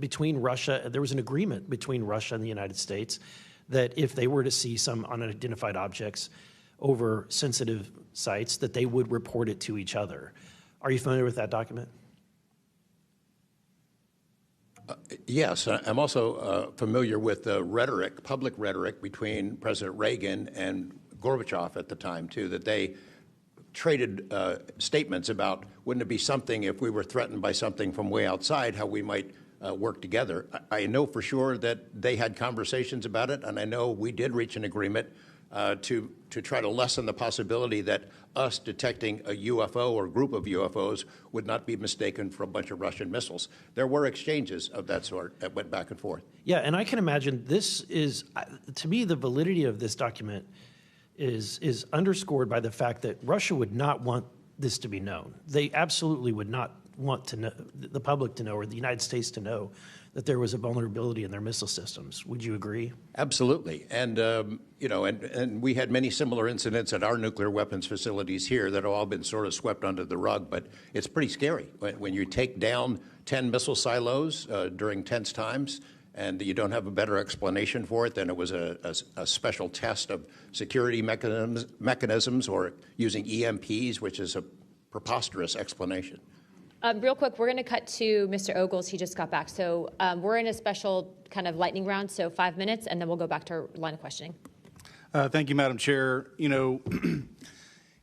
between Russia. There was an agreement between Russia and the United States that if they were to see some unidentified objects over sensitive sites, that they would report it to each other. Are you familiar with that document? Yes, I'm also familiar with the rhetoric, public rhetoric between President Reagan and Gorbachev at the time, too, that they traded statements about, wouldn't it be something if we were threatened by something from way outside, how we might work together. I know for sure that they had conversations about it, and I know we did reach an agreement to try to lessen the possibility that us detecting a UFO or group of UFOs would not be mistaken for a bunch of Russian missiles. There were exchanges of that sort that went back and forth. Yeah, and I can imagine this is, to me, the validity of this document is underscored by the fact that Russia would not want this to be known. They absolutely would not want to know, the public to know, or the United States to know, that there was a vulnerability in their missile systems. Would you agree? Absolutely. And, and we had many similar incidents at our nuclear weapons facilities here that have all been sort of swept under the rug. But it's pretty scary when you take down 10 missile silos during tense times and you don't have a better explanation for it than it was a special test of security mechanisms or using EMPs, which is a preposterous explanation. Real quick, we're going to cut to Mr. Ogles. He just got back. So we're in a special kind of lightning round, so 5 minutes, and then we'll go back to our line of questioning. Thank you, Madam Chair.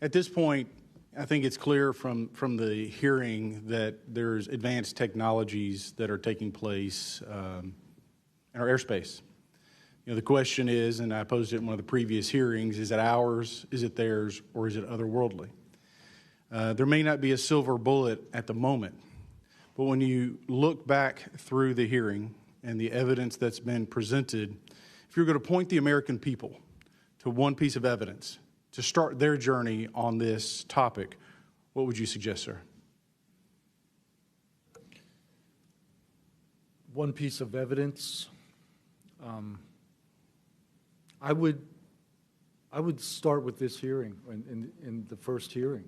At this point, I think it's clear from the hearing that there's advanced technologies that are taking place in our airspace. The question is, and I posed it in one of the previous hearings, is it ours, is it theirs, or is it otherworldly? There may not be a silver bullet at the moment, but when you look back through the hearing and the evidence that's been presented, if you're going to point the American people to one piece of evidence to start their journey on this topic, what would you suggest, sir? One piece of evidence, I would start with this hearing, in the first hearing.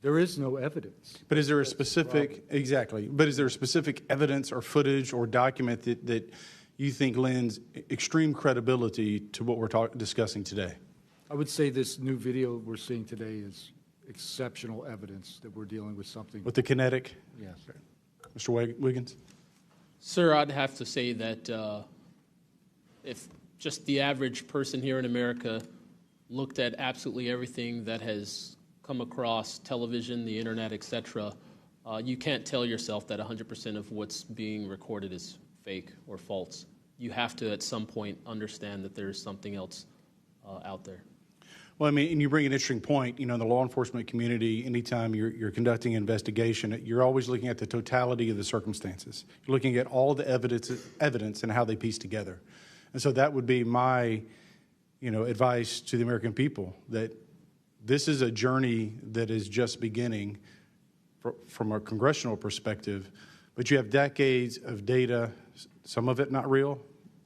There is no evidence. But is there a specific, exactly, but is there a specific evidence or footage or document that you think lends extreme credibility to what we're discussing today? I would say this new video we're seeing today is exceptional evidence that we're dealing with something. With the kinetic? Yes. Mr. Wiggins? Sir, I'd have to say that if just the average person here in America looked at absolutely everything that has come across television, the internet, etc., you can't tell yourself that 100% of what's being recorded is fake or false. You have to, at some point, understand that there's something else out there. Well, I mean, and you bring an interesting point. In the law enforcement community, anytime you're conducting an investigation, you're always looking at the totality of the circumstances. You're looking at all the evidence and how they piece together. And so that would be my advice to the American people, that this is a journey that is just beginning from a congressional perspective, but you have decades of data, some of it not real,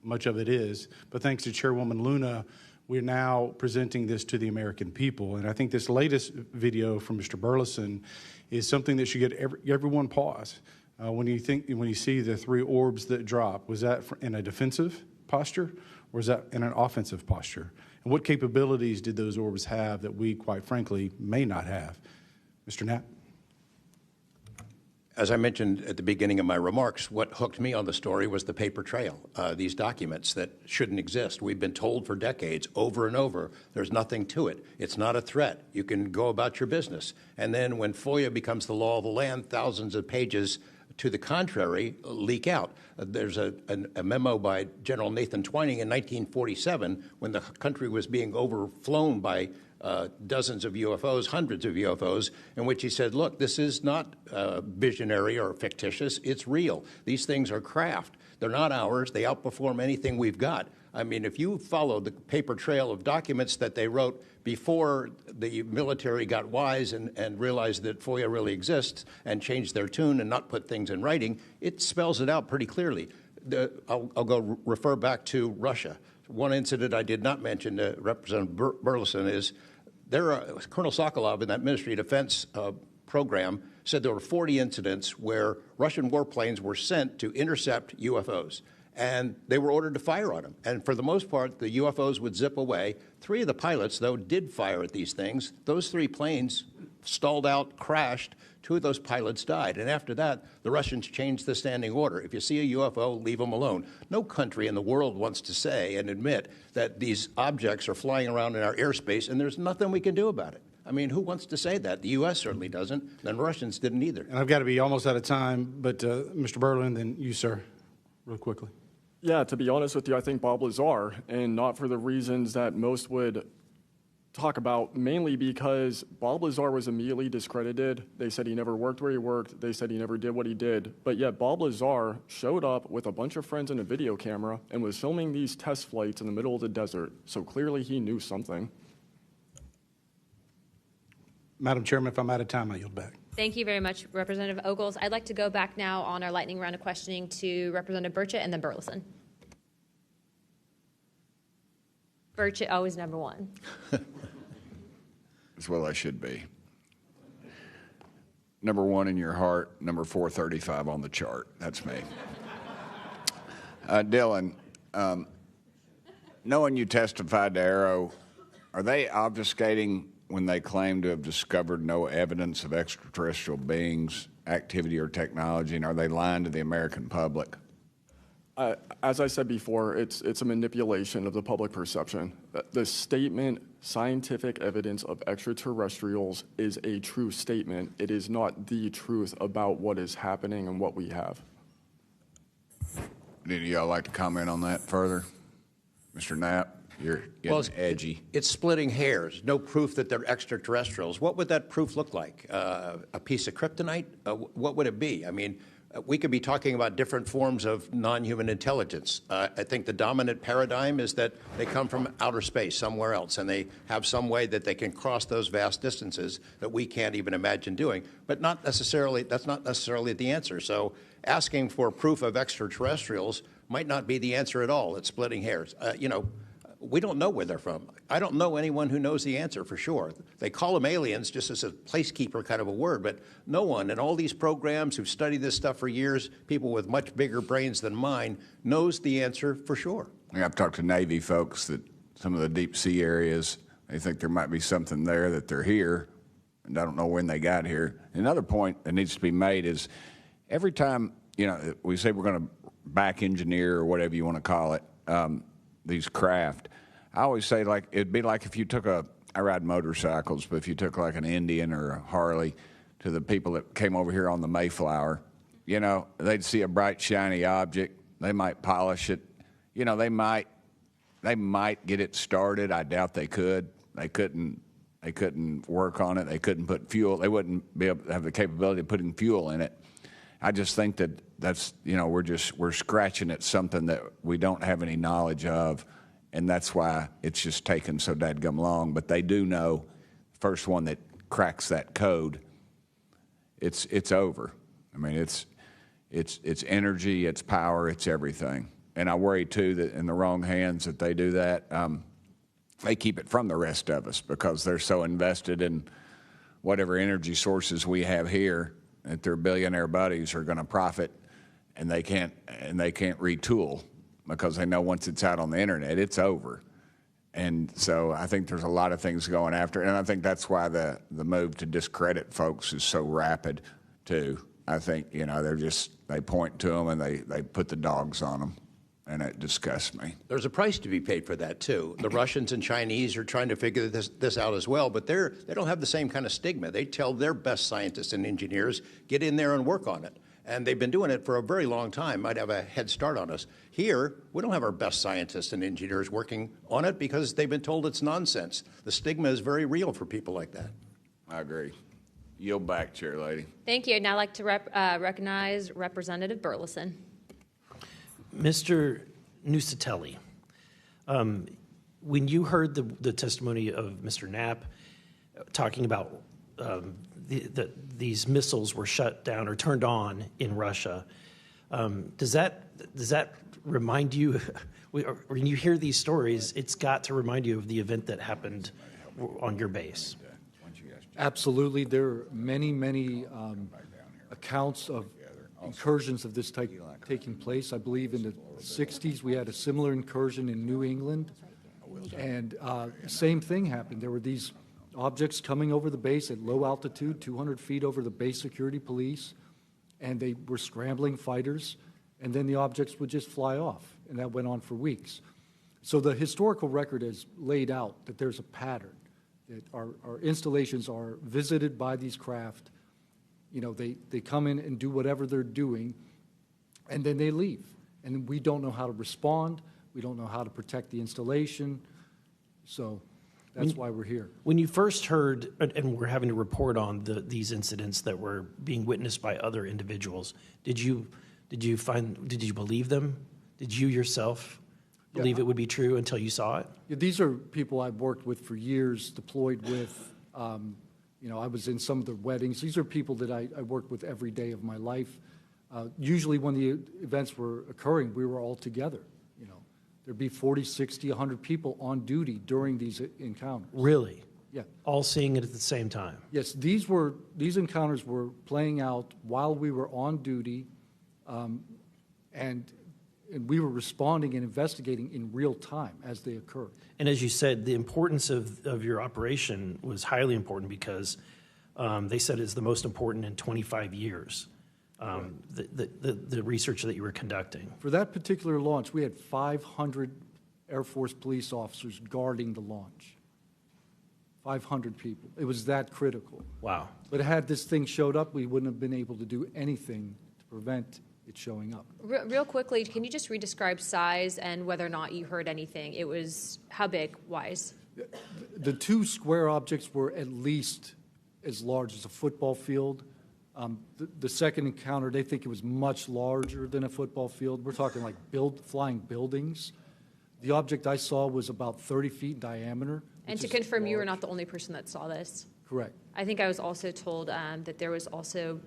much of it is, but thanks to Chairwoman Luna, we're now presenting this to the American people. And I think this latest video from Mr. Burleson is something that should get everyone pause. When you see the three orbs that drop, was that in a defensive posture, or is that in an offensive posture? And what capabilities did those orbs have that we, quite frankly, may not have? Mr. Knapp? As I mentioned at the beginning of my remarks, what hooked me on the story was the paper trail, these documents that shouldn't exist. We've been told for decades, over and over, there's nothing to it. It's not a threat. You can go about your business. And then when FOIA becomes the law of the land, thousands of pages to the contrary leak out. There's a memo by General Nathan Twining in 1947 when the country was being overflown by dozens of UFOs, hundreds of UFOs, in which he said, look, this is not visionary or fictitious. It's real. These things are craft. They're not ours. They outperform anything we've got. I mean, if you follow the paper trail of documents that they wrote before the military got wise and realized that FOIA really exists and changed their tune and not put things in writing, it spells it out pretty clearly. I'll go refer back to Russia. One incident I did not mention to Representative Burleson is Colonel Sokolov in that Ministry of Defense program said there were 40 incidents where Russian warplanes were sent to intercept UFOs. And they were ordered to fire on them. And for the most part, the UFOs would zip away. 3 of the pilots, though, did fire at these things. Those 3 planes stalled out, crashed. 2 of those pilots died. And after that, the Russians changed the standing order. If you see a UFO, leave them alone. No country in the world wants to say and admit that these objects are flying around in our airspace and there's nothing we can do about it. I mean, who wants to say that? The U.S. certainly doesn't. And the Russians didn't either. And I've got to be almost out of time, but Mr. Berlin, then you, sir, real quickly. Yeah, to be honest with you, I think Bob Lazar, and not for the reasons that most would talk about, mainly because Bob Lazar was immediately discredited. They said he never worked where he worked. They said he never did what he did. But yet Bob Lazar showed up with a bunch of friends and a video camera and was filming these test flights in the middle of the desert. So clearly he knew something. Madam Chairman, if I'm out of time, I yield back. Thank you very much, Representative Ogles. I'd like to go back now on our lightning round of questioning to Representative Burchett and then Burleson. Burchett, always number 1. That's what I should be. Number 1 in your heart, number 435 on the chart. That's me. Dylan, knowing you testified to Arrow, are they obfuscating when they claim to have discovered no evidence of extraterrestrial beings, activity, or technology, and are they lying to the American public? As I said before, it's a manipulation of the public perception. The statement, scientific evidence of extraterrestrials, is a true statement. It is not the truth about what is happening and what we have. Any of y'all like to comment on that further? Mr. Knapp? You're getting edgy. It's splitting hairs. No proof that they're extraterrestrials. What would that proof look like? A piece of kryptonite? What would it be? I mean, we could be talking about different forms of non-human intelligence. I think the dominant paradigm is that they come from outer space, somewhere else, and they have some way that they can cross those vast distances that we can't even imagine doing. But not necessarily. That's not necessarily the answer. So asking for proof of extraterrestrials might not be the answer at all. It's splitting hairs. We don't know where they're from. I don't know anyone who knows the answer for sure. They call them aliens just as a placekeeper kind of a word, but no one in all these programs who've studied this stuff for years, people with much bigger brains than mine, knows the answer for sure. I've talked to Navy folks that some of the deep sea areas, they think there might be something there that they're here, and I don't know when they got here. Another point that needs to be made is every time, we say we're going to back engineer or whatever you want to call it, these craft, I always say, like, it'd be like if you took I ride motorcycles, but if you took like an Indian or a Harley to the people that came over here on the Mayflower, they'd see a bright, shiny object. They might polish it. They might get it started. I doubt they could. They couldn't work on it. They couldn't put fuel. They wouldn't be able to have the capability of putting fuel in it. I just think that's we're scratching at something that we don't have any knowledge of, and that's why it's just taken so dadgum long. But they do know, the first one that cracks that code, it's over. I mean, it's energy, it's power, it's everything. And I worry too that in the wrong hands that they do that, they keep it from the rest of us because they're so invested in whatever energy sources we have here that their billionaire buddies are going to profit, and they can't retool because they know once it's out on the internet, it's over. And so I think there's a lot of things going after it, and I think that's why the move to discredit folks is so rapid too. I think, they point to them and they put the dogs on them, and it disgusts me. There's a price to be paid for that, too. The Russians and Chinese are trying to figure this out as well, but they don't have the same kind of stigma. They tell their best scientists and engineers, get in there and work on it. And they've been doing it for a very long time, might have a head start on us. Here, we don't have our best scientists and engineers working on it because they've been told it's nonsense. The stigma is very real for people like that. I agree. Yield back, Chair Lady. Thank you. I'd now like to recognize Representative Burleson. Mr. Nusatelli, when you heard the testimony of Mr. Knapp talking about these missiles were shut down or turned on in Russia, does that remind you, when you hear these stories, it's got to remind you of the event that happened on your base? Absolutely. There are many accounts of incursions of this type taking place. I believe in the 60s we had a similar incursion in New England, and same thing happened. There were these objects coming over the base at low altitude, 200 feet over the base security police, and they were scrambling fighters, and then the objects would just fly off, and that went on for weeks. So the historical record has laid out that there's a pattern, that our installations are visited by these craft. They come in and do whatever they're doing, and then they leave. And we don't know how to respond. We don't know how to protect the installation. So that's why we're here. When you first heard, and we're having to report on these incidents that were being witnessed by other individuals, did you believe them? Did you yourself believe it would be true until you saw it? Yeah, these are people I've worked with for years, deployed with. I was in some of their weddings. These are people that I worked with every day of my life. Usually when the events were occurring, we were all together. There'd be 40, 60, 100 people on duty during these encounters. Really? Yeah. All seeing it at the same time? Yes, these encounters were playing out while we were on duty, and we were responding and investigating in real time as they occurred. And as you said, the importance of your operation was highly important because they said it's the most important in 25 years, the research that you were conducting. For that particular launch, we had 500 Air Force police officers guarding the launch. 500 people. It was that critical. Wow. But had this thing showed up, we wouldn't have been able to do anything to prevent it showing up. Real quickly, can you just redescribe size and whether or not you heard anything? It was how big, wise? The two square objects were at least as large as a football field. The second encounter, they think it was much larger than a football field. We're talking like flying buildings. The object I saw was about 30 feet in diameter. And to confirm, you were not the only person that saw this. Correct. I think I was also told that there was also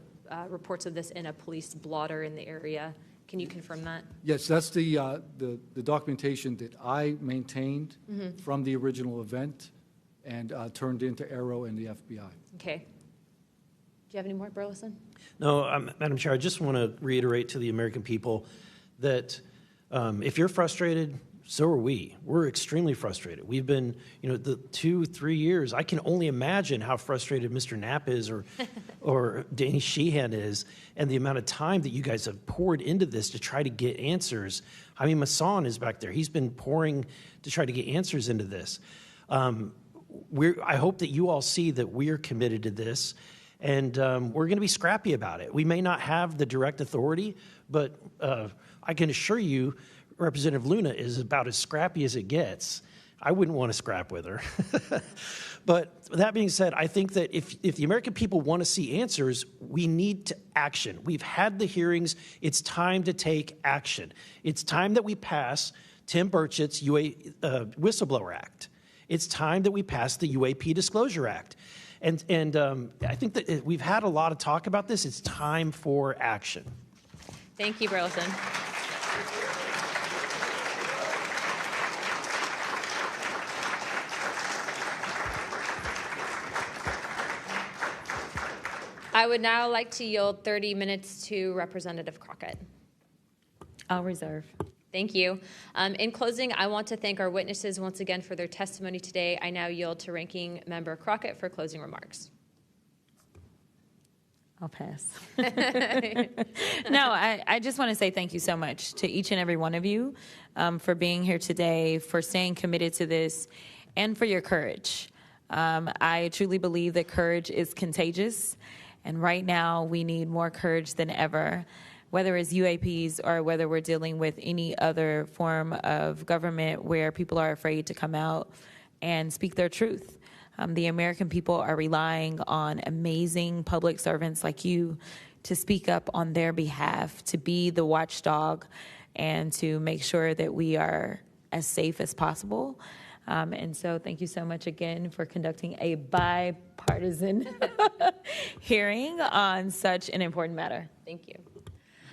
reports of this in a police blotter in the area. Can you confirm that? Yes, that's the documentation that I maintained from the original event and turned into Aero and the FBI. Okay. Do you have any more, Burleson? No, Madam Chair, I just want to reiterate to the American people that if you're frustrated, so are we. We're extremely frustrated. We've been, the 2-3 years. I can only imagine how frustrated Mr. Knapp is or Danny Sheehan is, and the amount of time that you guys have poured into this to try to get answers. I mean, Masson is back there. He's been pouring to try to get answers into this. I hope that you all see that we're committed to this, and we're going to be scrappy about it. We may not have the direct authority, but I can assure you, Representative Luna is about as scrappy as it gets. I wouldn't want to scrap with her. But that being said, I think that if the American people want to see answers, we need to action. We've had the hearings. It's time to take action. It's time that we pass Tim Burchett's Whistleblower Act. It's time that we pass the UAP Disclosure Act. And I think that we've had a lot of talk about this. It's time for action. Thank you, Burleson. I would now like to yield 30 minutes to Representative Crockett. I'll reserve. Thank you. In closing, I want to thank our witnesses once again for their testimony today. I now yield to Ranking Member Crockett for closing remarks. I'll pass. No, I just want to say thank you so much to each and every one of you for being here today, for staying committed to this, and for your courage. I truly believe that courage is contagious, and right now we need more courage than ever, whether it's UAPs or whether we're dealing with any other form of government where people are afraid to come out and speak their truth. The American people are relying on amazing public servants like you to speak up on their behalf, to be the watchdog, and to make sure that we are as safe as possible. And so thank you so much again for conducting a bipartisan hearing on such an important matter. Thank you.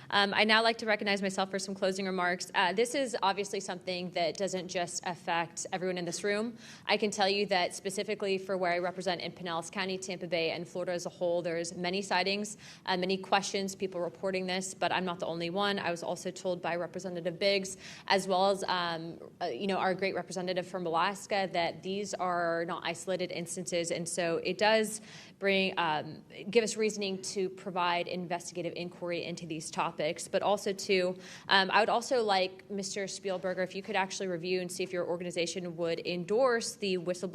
I'd now like to recognize myself for some closing remarks. This is obviously something that doesn't just affect everyone in this room. I can tell you that specifically for where I represent in Pinellas County, Tampa Bay, and Florida as a whole, there's many sightings, many questions, people reporting this, but I'm not the only one. I was also told by Representative Biggs, as well as our great representative from Alaska, that these are not isolated instances, and so it does give us reasoning to provide investigative inquiry into these topics, but also I would also like Mr. Spielberger, if you could actually review and see if your organization would endorse the whistleblower